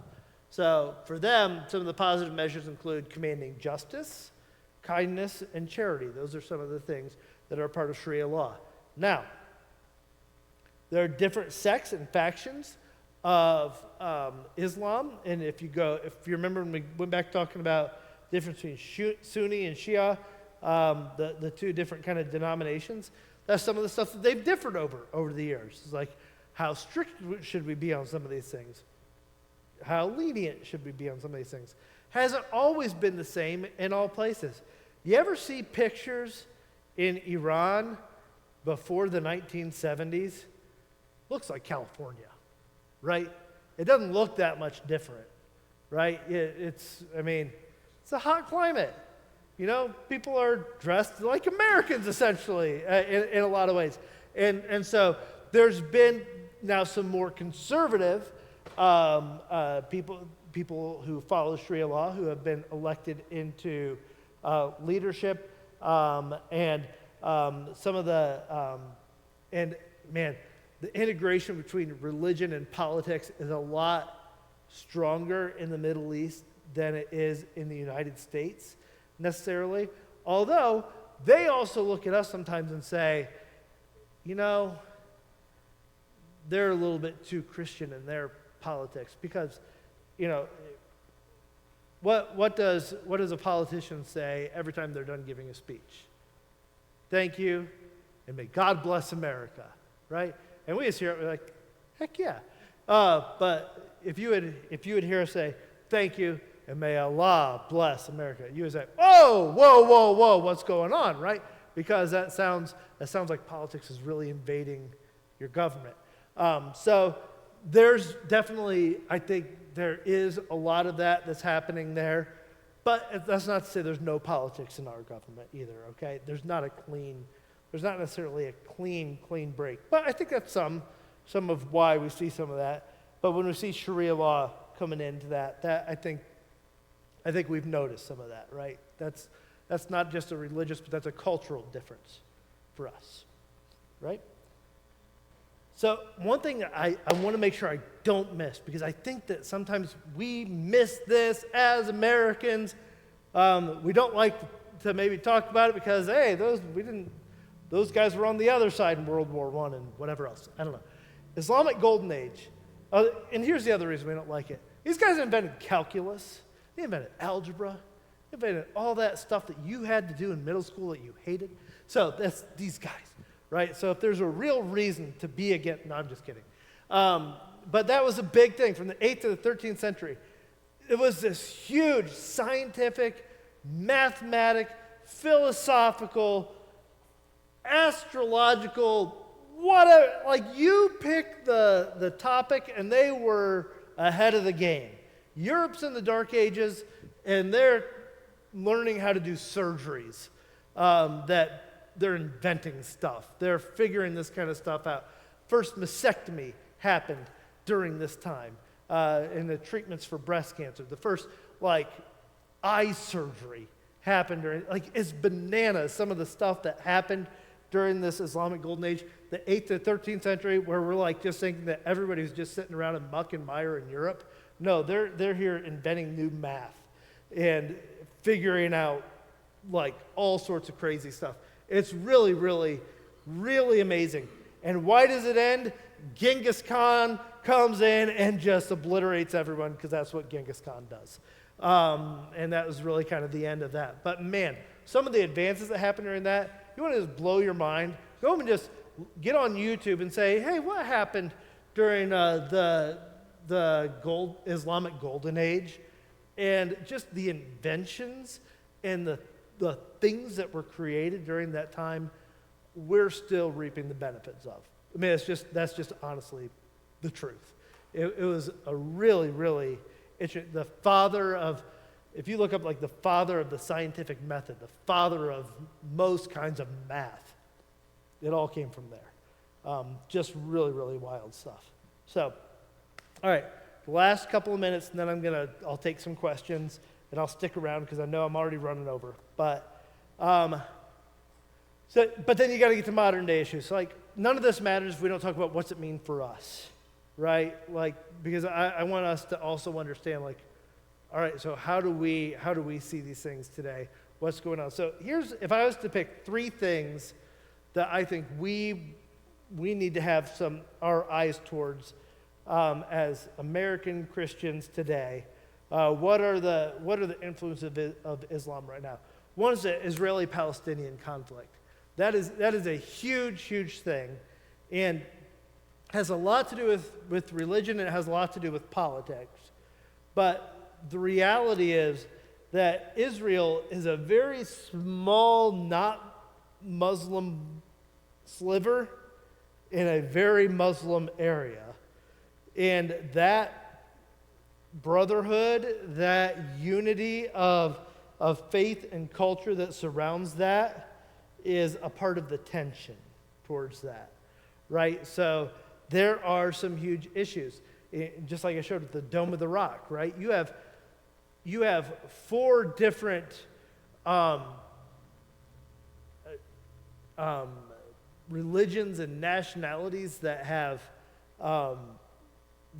Speaker 1: So for them, some of the positive measures include commanding justice, kindness, and charity. Those are some of the things that are part of Sharia law. Now, there are different sects and factions of Islam, and if you remember when we went back talking about the difference between Sunni and Shia, the 2 different kind of denominations, that's some of the stuff that they've differed over the years. It's like, how strict should we be on some of these things? How lenient should we be on some of these things? Hasn't always been the same in all places. You ever see pictures in Iran before the 1970s? Looks like California, right? It doesn't look that much different, right? It's a hot climate. You know, people are dressed like Americans, essentially, in a lot of ways. And so there's been now some more conservative people who follow Sharia law who have been elected into leadership, and some of the, the integration between religion and politics is a lot stronger in the Middle East than it is in the United States necessarily. Although they also look at us sometimes and say, you know, they're a little bit too Christian in their politics because, you know, what does a politician say every time they're done giving a speech? Thank you, and may God bless America, right? And we just hear it, we're like, heck yeah. But if you would hear us say, thank you, and may Allah bless America, you would say, whoa, what's going on, right? Because that sounds like politics is really invading your government. So there's definitely, I think there is a lot of that's happening there. But that's not to say there's no politics in our government either, okay? There's not necessarily a clean break. But I think that's some of why we see some of that. But when we see Sharia law coming into that I think we've noticed some of that, right? That's not just a religious, but that's a cultural difference for us, right? So one thing that I want to make sure I don't miss, because I think that sometimes we miss this as Americans. We don't like to maybe talk about it because, hey, those guys were on the other side in World War I and whatever else. I don't know. Islamic Golden Age. And here's the other reason we don't like it. These guys invented calculus. They invented algebra. They invented all that stuff that you had to do in middle school that you hated. So that's these guys, right? So if there's a real reason to be against, no, I'm just kidding. But that was a big thing from the 8th to the 13th century. It was this huge scientific, mathematic, philosophical, astrological, whatever. Like you pick the topic and they were ahead of the game. Europe's in the Dark Ages and they're learning how to do surgeries, that they're inventing stuff. They're figuring this kind of stuff out. First mastectomy happened during this time in the treatments for breast cancer. The first eye surgery happened during, it's bananas, some of the stuff that happened during this Islamic Golden Age, the 8th to 13th century, where we're just thinking that everybody was just sitting around in muck and mire in Europe. No, they're here inventing new math and figuring out all sorts of crazy stuff. It's really, really, really amazing. And why does it end? Genghis Khan comes in and just obliterates everyone because that's what Genghis Khan does. And that was really kind of the end of that. But man, some of the advances that happened during that, you want to just blow your mind? Go and just get on YouTube and say, hey, what happened during the Islamic Golden Age? And just the inventions and the things that were created during that time, we're still reaping the benefits of. I mean, that's just honestly the truth. It was a really, really interesting. The father of, if you look up the father of the scientific method, the father of most kinds of math, it all came from there. Just really, really wild stuff. So, all right, the last couple of minutes, and then I'll take some questions, and I'll stick around because I know I'm already running over. But then you got to get to modern day issues. None of this matters if we don't talk about what's it mean for us, right? Because I want us to also understand, all right, so how do we see these things today? What's going on? So if I was to pick 3 things that I think we need to have our eyes towards as American Christians today, what are the influences of Islam right now? One is the Israeli-Palestinian conflict. That is a huge, huge thing, and has a lot to do with religion, and it has a lot to do with politics. But the reality is that Israel is a very small, not Muslim sliver in a very Muslim area. And that brotherhood, that unity of faith and culture that surrounds that is a part of the tension towards that, right? So there are some huge issues. Just like I showed with the Dome of the Rock, right? You have 4 different religions and nationalities that have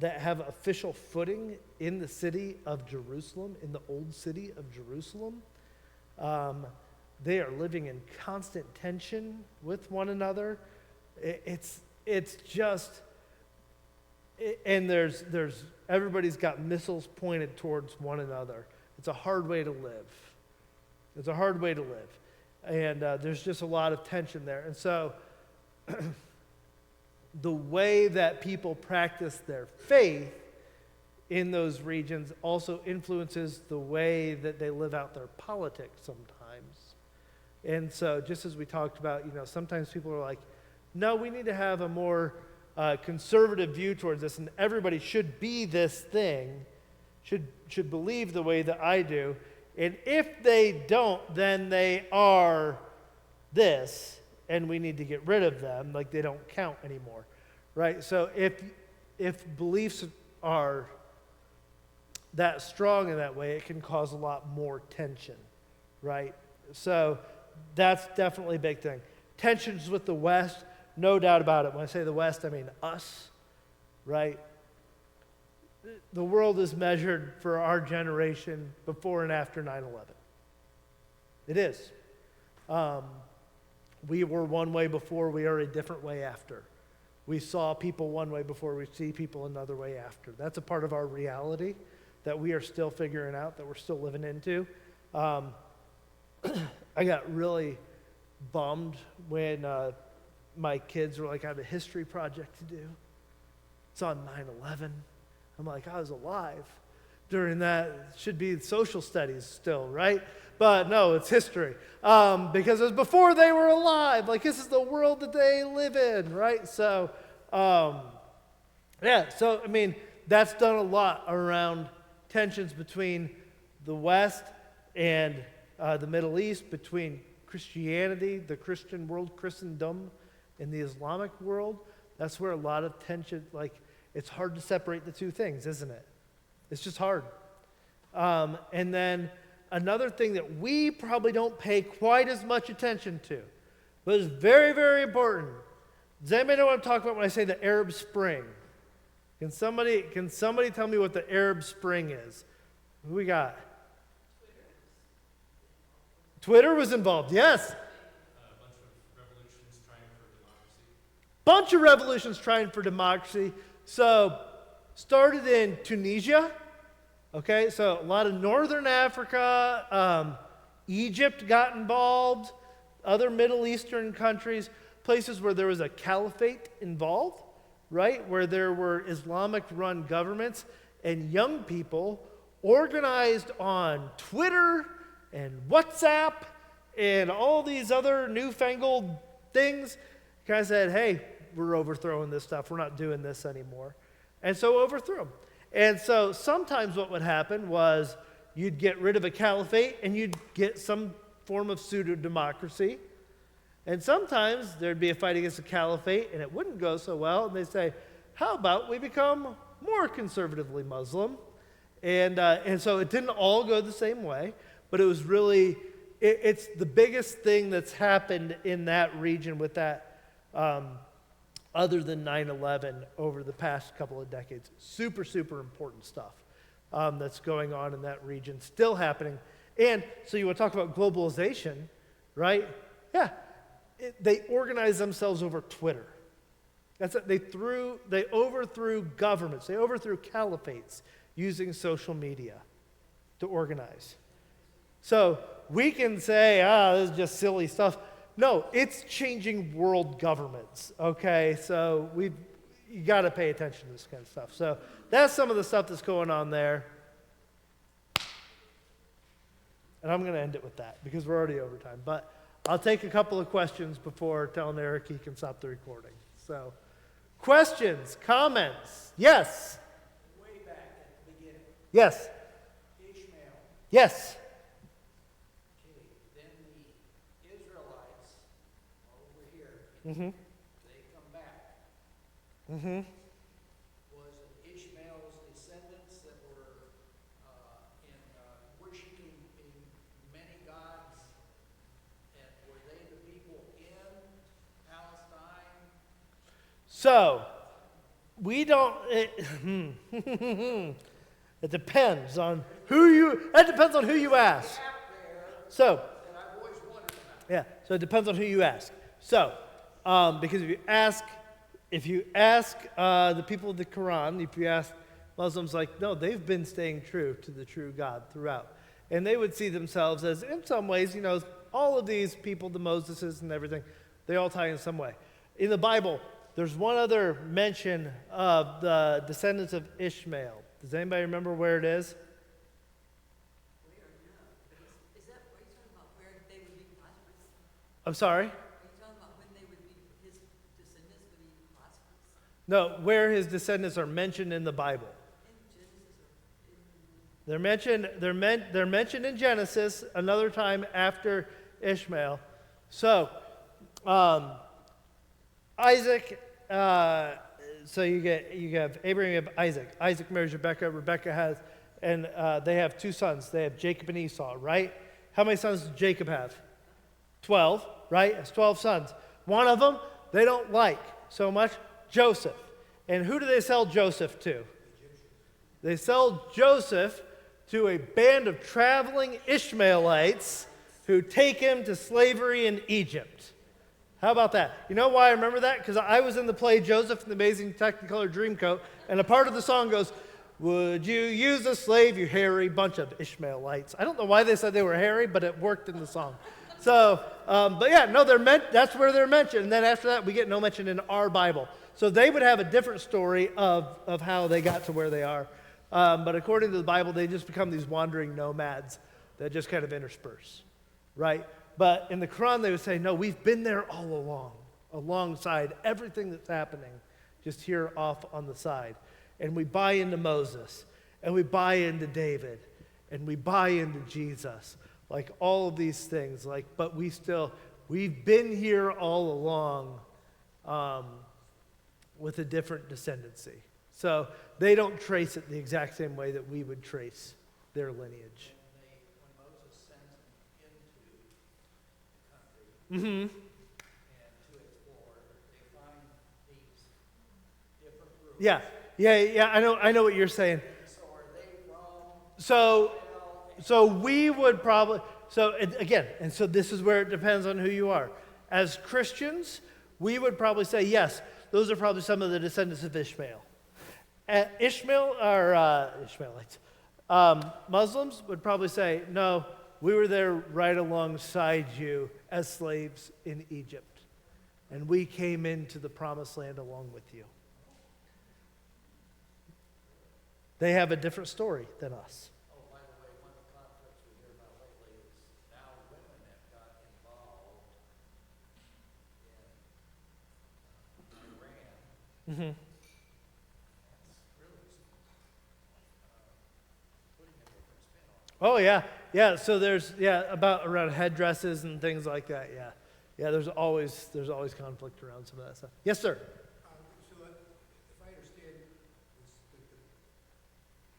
Speaker 1: official footing in the city of Jerusalem, in the old city of Jerusalem. They are living in constant tension with one another. It's just, and there's everybody's got missiles pointed towards one another. It's a hard way to live. It's a hard way to live. And there's just a lot of tension there. And so the way that people practice their faith in those regions also influences the way that they live out their politics sometimes. And so just as we talked about, sometimes people are like, no, we need to have a more conservative view towards this, and everybody should be this thing, should believe the way that I do. And if they don't, then they are this, and we need to get rid of them, they don't count anymore, right? So if beliefs are that strong in that way, it can cause a lot more tension, right? So that's definitely a big thing. Tensions with the West, no doubt about it. When I say the West, I mean us, right? The world is measured for our generation before and after 9/11. It is. We were one way before, we are a different way after. We saw people one way before, we see people another way after. That's a part of our reality that we are still figuring out, that we're still living into. I got really bummed when my kids were like, I have a history project to do. It's on 9/11. I'm like, I was alive during that. It should be social studies still, right? But no, it's history. Because it was before they were alive. Like, this is the world that they live in, right? So, yeah, so, I mean, that's done a lot around tensions between the West and the Middle East, between Christianity, the Christian world, Christendom, and the Islamic world. That's where a lot of tension, like, it's hard to separate the two things, isn't it? It's just hard. And then another thing that we probably don't pay quite as much attention to, but is very, very important. Does anybody know what I'm talking about when I say the Arab Spring? Can somebody tell me what the Arab Spring is? Who we got? Twitter was involved, yes. Bunch of revolutions trying for democracy. So, started in Tunisia. Okay, so a lot of Northern Africa, Egypt got involved, other Middle Eastern countries, places where there was a caliphate involved, right? Where there were Islamic-run governments, and young people organized on Twitter and WhatsApp and all these other newfangled things, kind of said, hey, we're overthrowing this stuff. We're not doing this anymore. And so overthrew them. And so sometimes what would happen was you'd get rid of a caliphate and you'd get some form of pseudo-democracy. And sometimes there'd be a fight against the caliphate and it wouldn't go so well. And they'd say, how about we become more conservatively Muslim? And so it didn't all go the same way, but it was really, it's the biggest thing that's happened in that region with that, other than 9/11 over the past couple of decades. Super, super important stuff that's going on in that region, still happening. And so you want to talk about globalization, right? Yeah, they organized themselves over Twitter. That's it. They overthrew governments. They overthrew caliphates using social media to organize. So we can say, this is just silly stuff. No, it's changing world governments, okay? So you got to pay attention to this kind of stuff. So that's some of the stuff that's going on there. And I'm going to end it with that because we're already over time. But I'll take a couple of questions before telling Eric he can stop the recording. So, questions, comments? Yes?
Speaker 2: Way back at the beginning,
Speaker 1: Yes?
Speaker 2: Ishmael.
Speaker 1: Yes?
Speaker 2: Okay, then the Israelites over here,
Speaker 1: Mm-hmm.
Speaker 2: they come back.
Speaker 1: Mm-hmm.
Speaker 2: Was it Ishmael's descendants that were worshiping many gods? And were they the people in Palestine?
Speaker 1: So, we don't, it depends on who you ask. So,
Speaker 2: That I've always wondered about.
Speaker 1: yeah, so it depends on who you ask. So, because if you ask the people of the Quran, if you ask Muslims, like, no, they've been staying true to the true God throughout. And they would see themselves as, in some ways, all of these people, the Moseses and everything, they all tie in some way. In the Bible, there's one other mention of the descendants of Ishmael. Does anybody remember where it is?
Speaker 3: Where, no. Is that, are you talking about where they would be prosperous?
Speaker 1: I'm sorry?
Speaker 3: Are you talking about when they would be, his descendants would be prosperous?
Speaker 1: No, where his descendants are mentioned in the Bible.
Speaker 3: In Genesis or in?
Speaker 1: They're mentioned in Genesis another time after Ishmael. So, Isaac, so you have Abraham, you have Isaac. Isaac marries Rebekah. Rebekah has, and they have two sons. They have Jacob and Esau, right? How many sons does Jacob have? 12, right? That's 12 sons. One of them they don't like so much, Joseph. And who do they sell Joseph to? They sell Joseph to a band of traveling Ishmaelites who take him to slavery in Egypt. How about that? You know why I remember that? Because I was in the play Joseph and the Amazing Technicolor Dreamcoat, and a part of the song goes, "Would you use a slave, you hairy bunch of Ishmaelites?" I don't know why they said they were hairy, but it worked in the song. So, but yeah, no, that's where they're mentioned. And then after that, we get no mention in our Bible. So they would have a different story of how they got to where they are. But according to the Bible, they just become these wandering nomads that just kind of intersperse, right? But in the Quran, they would say, no, we've been there all along, alongside everything that's happening, just here off on the side. And we buy into Moses, and we buy into David, and we buy into Jesus, like all of these things. Like, but we've been here all along with a different descendancy. So they don't trace it the exact same way that we would trace their lineage.
Speaker 2: When Moses sends them into the country and to explore, they find these different groups.
Speaker 1: Yeah. I know what you're saying.
Speaker 2: So are they from?
Speaker 1: So we would probably. So this is where it depends on who you are. As Christians, we would probably say yes. Those are probably some of the descendants of Ishmael. Ishmaelites. Muslims would probably say, no, we were there right alongside you as slaves in Egypt. And we came into the promised land along with you. They have a different story than us.
Speaker 2: Oh, by the way, one of the conflicts we hear about lately is now women have got involved in Iran.
Speaker 1: Mm-hmm. Oh, yeah. So there's, around headdresses and things like that, yeah. Yeah, there's always conflict around some of that stuff. Yes, sir.
Speaker 9: So if I understand,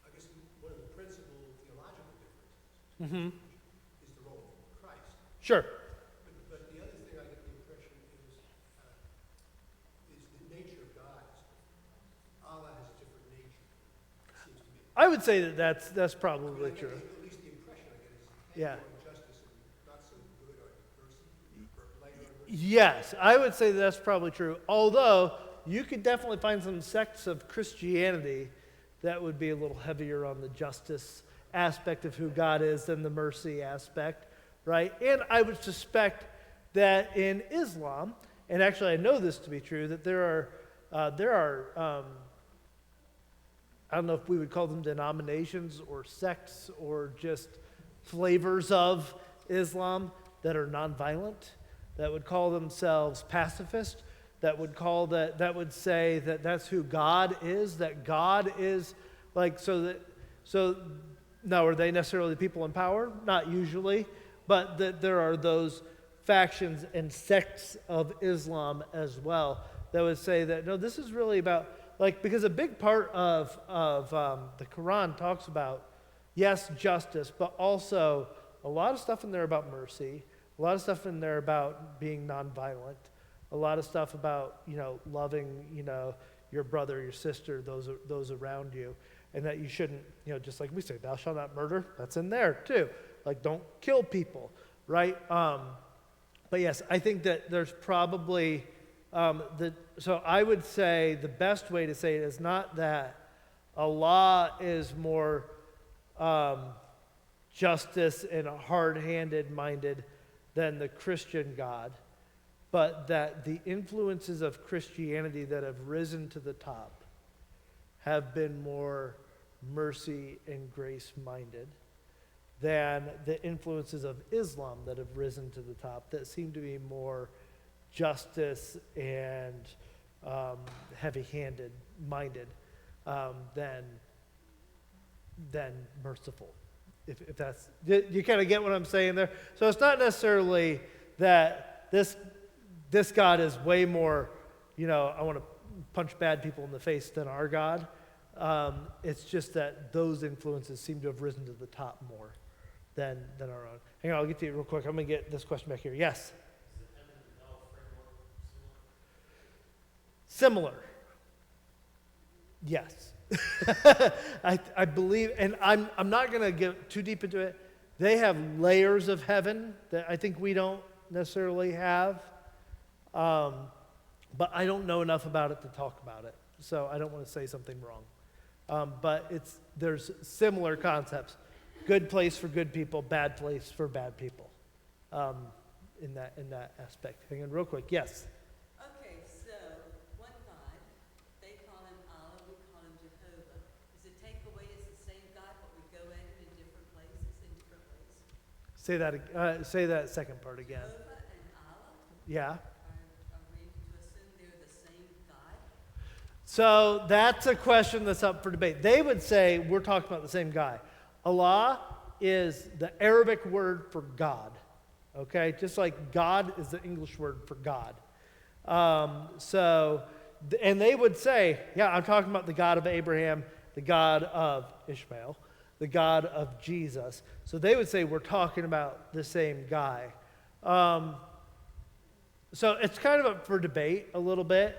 Speaker 9: I guess one of the principal theological differences is the role of Christ.
Speaker 1: Sure.
Speaker 9: But the other thing I get the impression is the nature of God is different. Allah has a different nature, it seems to me.
Speaker 1: I would say that's probably true.
Speaker 9: At least the impression I get is
Speaker 1: Yeah.
Speaker 9: justice and not so good or mercy or light or mercy.
Speaker 1: Yes, I would say that's probably true. Although you could definitely find some sects of Christianity that would be a little heavier on the justice aspect of who God is than the mercy aspect, right? And I would suspect that in Islam, and actually I know this to be true, that there are I don't know if we would call them denominations or sects or just flavors of Islam that are nonviolent, that would call themselves pacifist, that would say that that's who God is, that God is like, so now are they necessarily people in power? Not usually, but that there are those factions and sects of Islam as well that would say that, no, this is really about, like, because a big part of the Quran talks about, yes, justice, but also a lot of stuff in there about mercy, a lot of stuff in there about being nonviolent, a lot of stuff about, loving, your brother, your sister, those around you, and that you shouldn't, just like we say, thou shalt not murder, that's in there too. Like, don't kill people, right? But yes, I think that there's probably, so I would say the best way to say it is not that Allah is more justice and hard-handed minded than the Christian God, but that the influences of Christianity that have risen to the top have been more mercy and grace minded than the influences of Islam that have risen to the top that seem to be more justice and heavy-handed minded than merciful. If that's, you kind of get what I'm saying there? So it's not necessarily that this God is way more, I want to punch bad people in the face than our God. It's just that those influences seem to have risen to the top more than our own. Hang on, I'll get to you real quick. I'm going to get this question back here. Yes? Similar. Yes. I believe, and I'm not going to get too deep into it, They have layers of heaven that I think we don't necessarily have. But I don't know enough about it to talk about it, so I don't want to say something wrong. But there's similar concepts. Good place for good people, bad place for bad people in that aspect. Hang on real quick. Yes?
Speaker 10: Okay, so one God, they call him Allah, we call him Jehovah. Is the takeaway is the same God, but we go at it in different places, in different ways?
Speaker 1: Say that second part again.
Speaker 10: Jehovah and Allah,
Speaker 1: Yeah.
Speaker 10: are we to assume they're the same God?
Speaker 1: So that's a question that's up for debate. They would say we're talking about the same guy. Allah is the Arabic word for God, okay? Just like God is the English word for God. And they would say, yeah, I'm talking about the God of Abraham, the God of Ishmael, the God of Jesus. So they would say we're talking about the same guy. So it's kind of up for debate a little bit.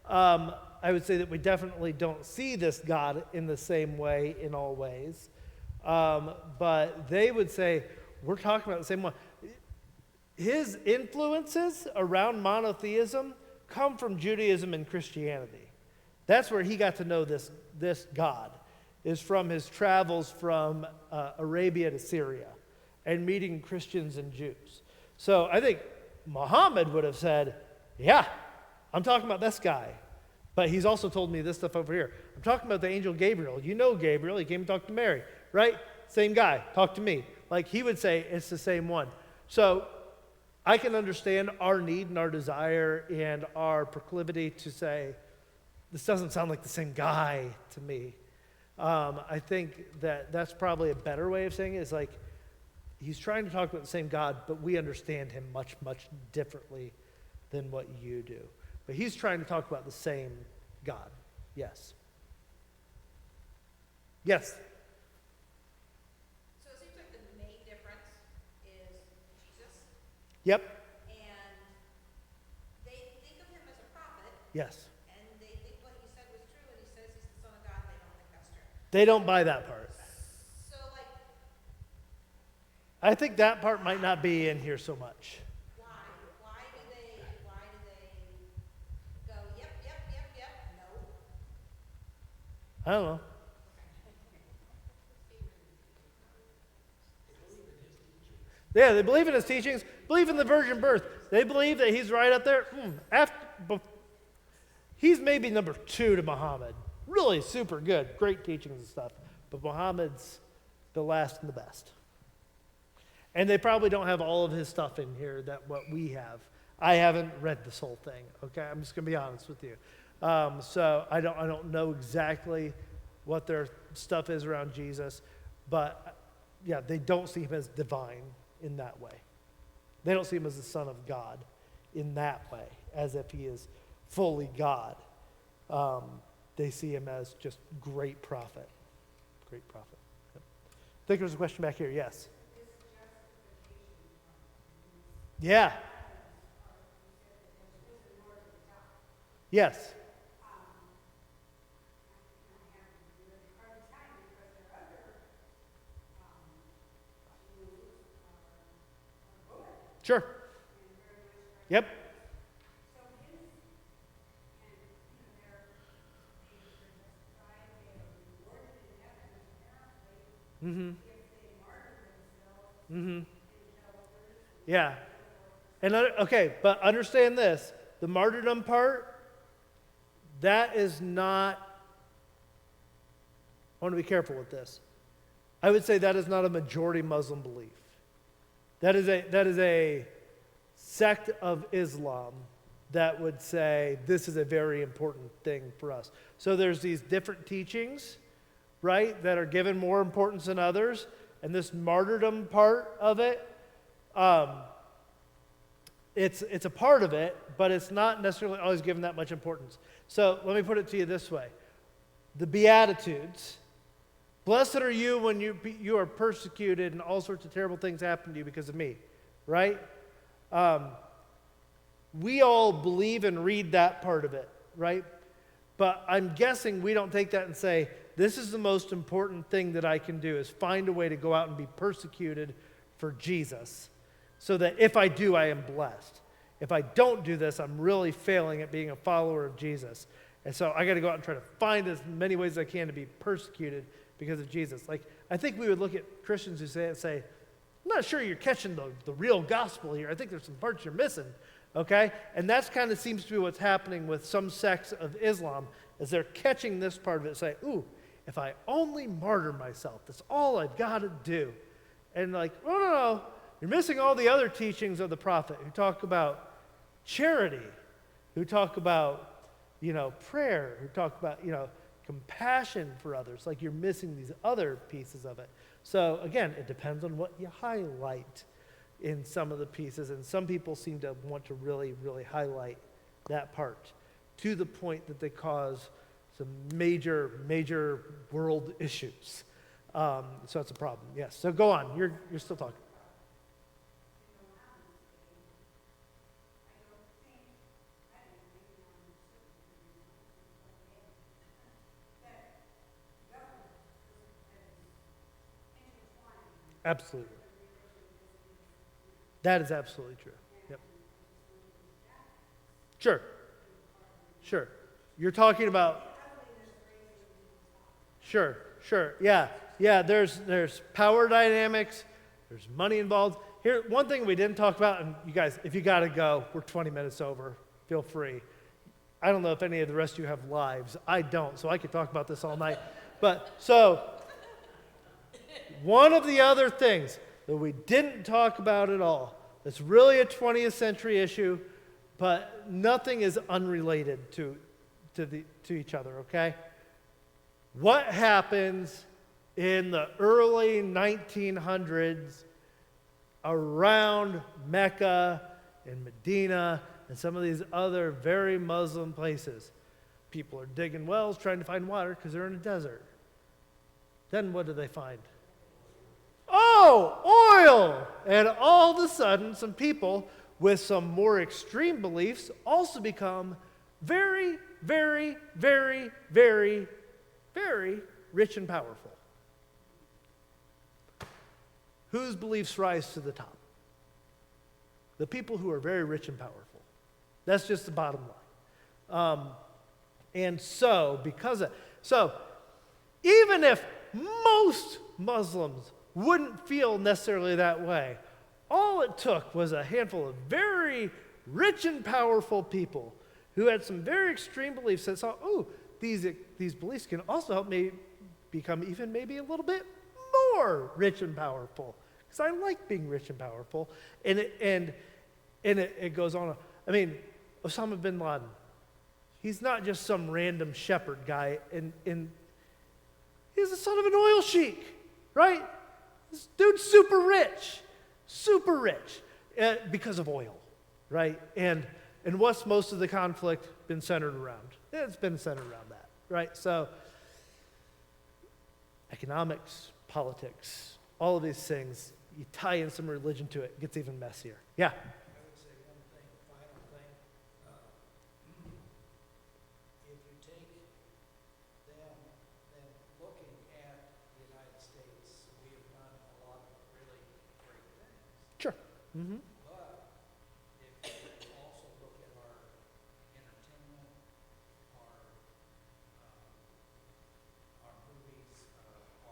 Speaker 1: I would say that we definitely don't see this God in the same way in all ways. But they would say, we're talking about the same one. His influences around monotheism come from Judaism and Christianity. That's where he got to know this God, is from his travels from Arabia to Syria and meeting Christians and Jews. So I think Muhammad would have said, yeah, I'm talking about this guy. But he's also told me this stuff over here. I'm talking about the angel Gabriel. You know Gabriel. He came and talked to Mary, right? Same guy. Talk to me. Like he would say, it's the same one. So I can understand our need and our desire and our proclivity to say, this doesn't sound like the same guy to me. I think that's probably a better way of saying it. Is like, he's trying to talk about the same God, but we understand him much, much differently than what you do. But he's trying to talk about the same God. Yes. Yes.
Speaker 11: So it seems like the main difference is Jesus,
Speaker 1: Yep.
Speaker 11: and they think of him as a prophet,
Speaker 1: Yes.
Speaker 11: and they think what he said was true, and he says he's the Son of God, and they don't think that's true.
Speaker 1: They don't buy that part.
Speaker 11: So, like,
Speaker 1: I think that part might not be in here so much.
Speaker 11: why? Why do they go, yep, no?
Speaker 1: I don't know. Yeah, they believe in his teachings, believe in the virgin birth. They believe that he's right up there. He's maybe number 2 to Muhammad. Really super good, great teachings and stuff. But Muhammad's the last and the best. And they probably don't have all of his stuff in here that what we have. I haven't read this whole thing, okay? I'm just going to be honest with you. So I don't know exactly what their stuff is around Jesus. But, yeah, they don't see him as divine in that way. They don't see him as the Son of God in that way, as if he is fully God. They see him as just great prophet. Great prophet. Yep. I think there's a question back here. Yes. Yeah. Yes. Sure. Yep. Mm-hmm. Mm-hmm. Yeah. And okay, but understand this. The martyrdom part, that is not, I want to be careful with this. I would say that is not a majority Muslim belief. That is a sect of Islam that would say this is a very important thing for us. So there's these different teachings, right, that are given more importance than others, and this martyrdom part of it, it's a part of it, but it's not necessarily always given that much importance. So let me put it to you this way. The Beatitudes, blessed are you when you are persecuted and all sorts of terrible things happen to you because of me, right? We all believe and read that part of it, right? But I'm guessing we don't take that and say, this is the most important thing that I can do, is find a way to go out and be persecuted for Jesus, so that if I do, I am blessed. If I don't do this, I'm really failing at being a follower of Jesus. And so I got to go out and try to find as many ways as I can to be persecuted because of Jesus. Like, I think we would look at Christians who say, I'm not sure you're catching the real gospel here. I think there's some parts you're missing, okay? And that's kind of seems to be what's happening with some sects of Islam, is they're catching this part of it and say, ooh, if I only martyr myself, that's all I've got to do. And like, no, you're missing all the other teachings of the prophet who talk about charity, who talk about, prayer, who talk about, compassion for others. Like, you're missing these other pieces of it. So again, it depends on what you highlight in some of the pieces. And some people seem to want to really, really highlight that part to the point that they cause some major, major world issues. So that's a problem. Yes. So go on. You're still talking. Absolutely. That is absolutely true. Yep. Sure. You're talking about. Sure. Yeah. There's power dynamics. There's money involved. Here, one thing we didn't talk about, and you guys, if you got to go, we're 20 minutes over. Feel free. I don't know if any of the rest of you have lives. I don't, so I could talk about this all night. But so. One of the other things that we didn't talk about at all, that's really a 20th century issue, but nothing is unrelated to each other, okay? What happens in the early 1900s around Mecca and Medina and some of these other very Muslim places? People are digging wells trying to find water because they're in a desert. Then what do they find? Oh, oil! And all of a sudden, some people with some more extreme beliefs also become very, very, very, very, very rich and powerful. Whose beliefs rise to the top? The people who are very rich and powerful. That's just the bottom line. And so, even if most Muslims wouldn't feel necessarily that way, all it took was a handful of very rich and powerful people who had some very extreme beliefs that saw, oh, these beliefs can also help me become even maybe a little bit more rich and powerful, because I like being rich and powerful. And it goes on. I mean, Osama bin Laden, he's not just some random shepherd guy, and he's the son of an oil sheik, right? This dude's super rich, because of oil, right? And what's most of the conflict been centered around? It's been centered around that, right? So economics, politics, all of these things, you tie in some religion to it, it gets even messier. Yeah?
Speaker 9: I would say one thing, final thing. If you take them, then looking at the United States, we have done a lot of really great things.
Speaker 1: Sure. Mm-hmm.
Speaker 9: But if you also look at our entertainment, our movies,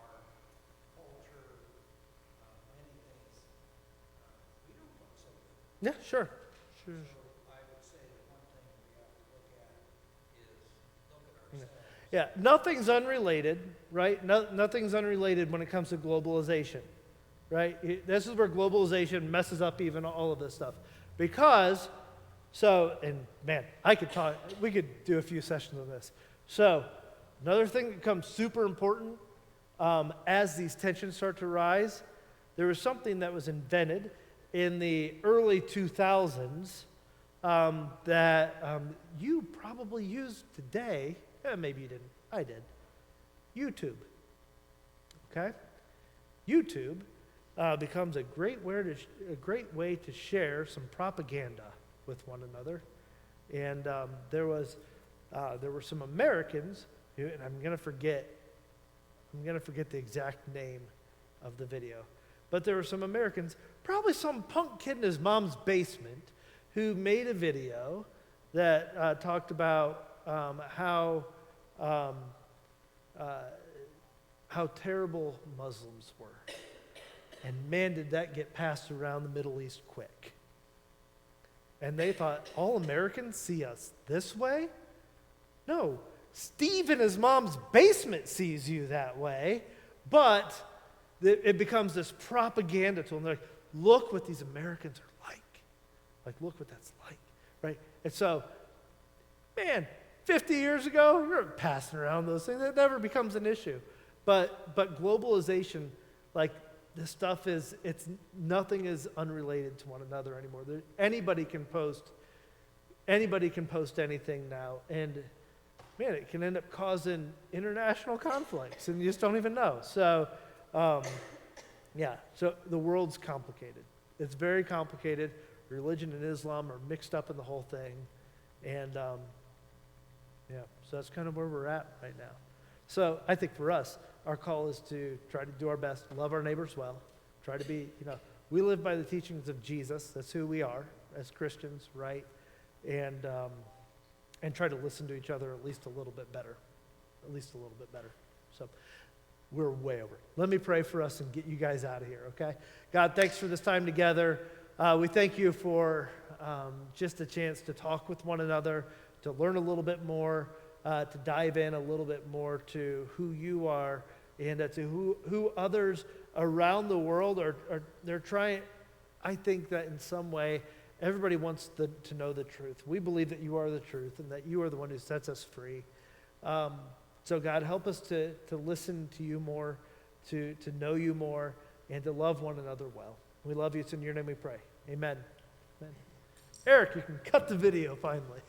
Speaker 9: our culture, many things, we don't look so good.
Speaker 1: Yeah, sure.
Speaker 9: So I would say the one thing we have to look at is look at ourselves.
Speaker 1: Yeah, nothing's unrelated, right? Nothing's unrelated when it comes to globalization, right? This is where globalization messes up even all of this stuff. Because, and man, we could do a few sessions on this. So, another thing that becomes super important as these tensions start to rise, there was something that was invented in the early 2000s that you probably use today. Maybe you didn't. I did. YouTube. Okay? YouTube becomes a great way to share some propaganda with one another. And there were some Americans who, and I'm going to forget I'm going to forget the exact name of the video. But there were some Americans, probably some punk kid in his mom's basement, who made a video that talked about how terrible Muslims were. And man, did that get passed around the Middle East quick. And they thought, all Americans see us this way? No, Steve in his mom's basement sees you that way, but it becomes this propaganda tool. And they're like, look what these Americans are like. Like, look what that's like, right? And so, man, 50 years ago, we were passing around those things. It never becomes an issue. But globalization, like, this stuff nothing is unrelated to one another anymore. Anybody can post anything now, and man, it can end up causing international conflicts, and you just don't even know. So, yeah, so the world's complicated. It's very complicated. Religion and Islam are mixed up in the whole thing, and yeah, so that's kind of where we're at right now. So I think for us, our call is to try to do our best, love our neighbors well, try to be, we live by the teachings of Jesus. That's who we are as Christians, right? And try to listen to each other at least a little bit better. So we're way over. Let me pray for us and get you guys out of here, okay? God, thanks for this time together. We thank you for just a chance to talk with one another, to learn a little bit more, to dive in a little bit more to who you are and to who others around the world they're trying. I think that in some way, everybody wants to know the truth. We believe that you are the truth and that you are the one who sets us free. So God, help us to listen to you more, to know you more, and to love one another well. We love you. It's in your name we pray. Amen. Amen. Eric, you can cut the video finally.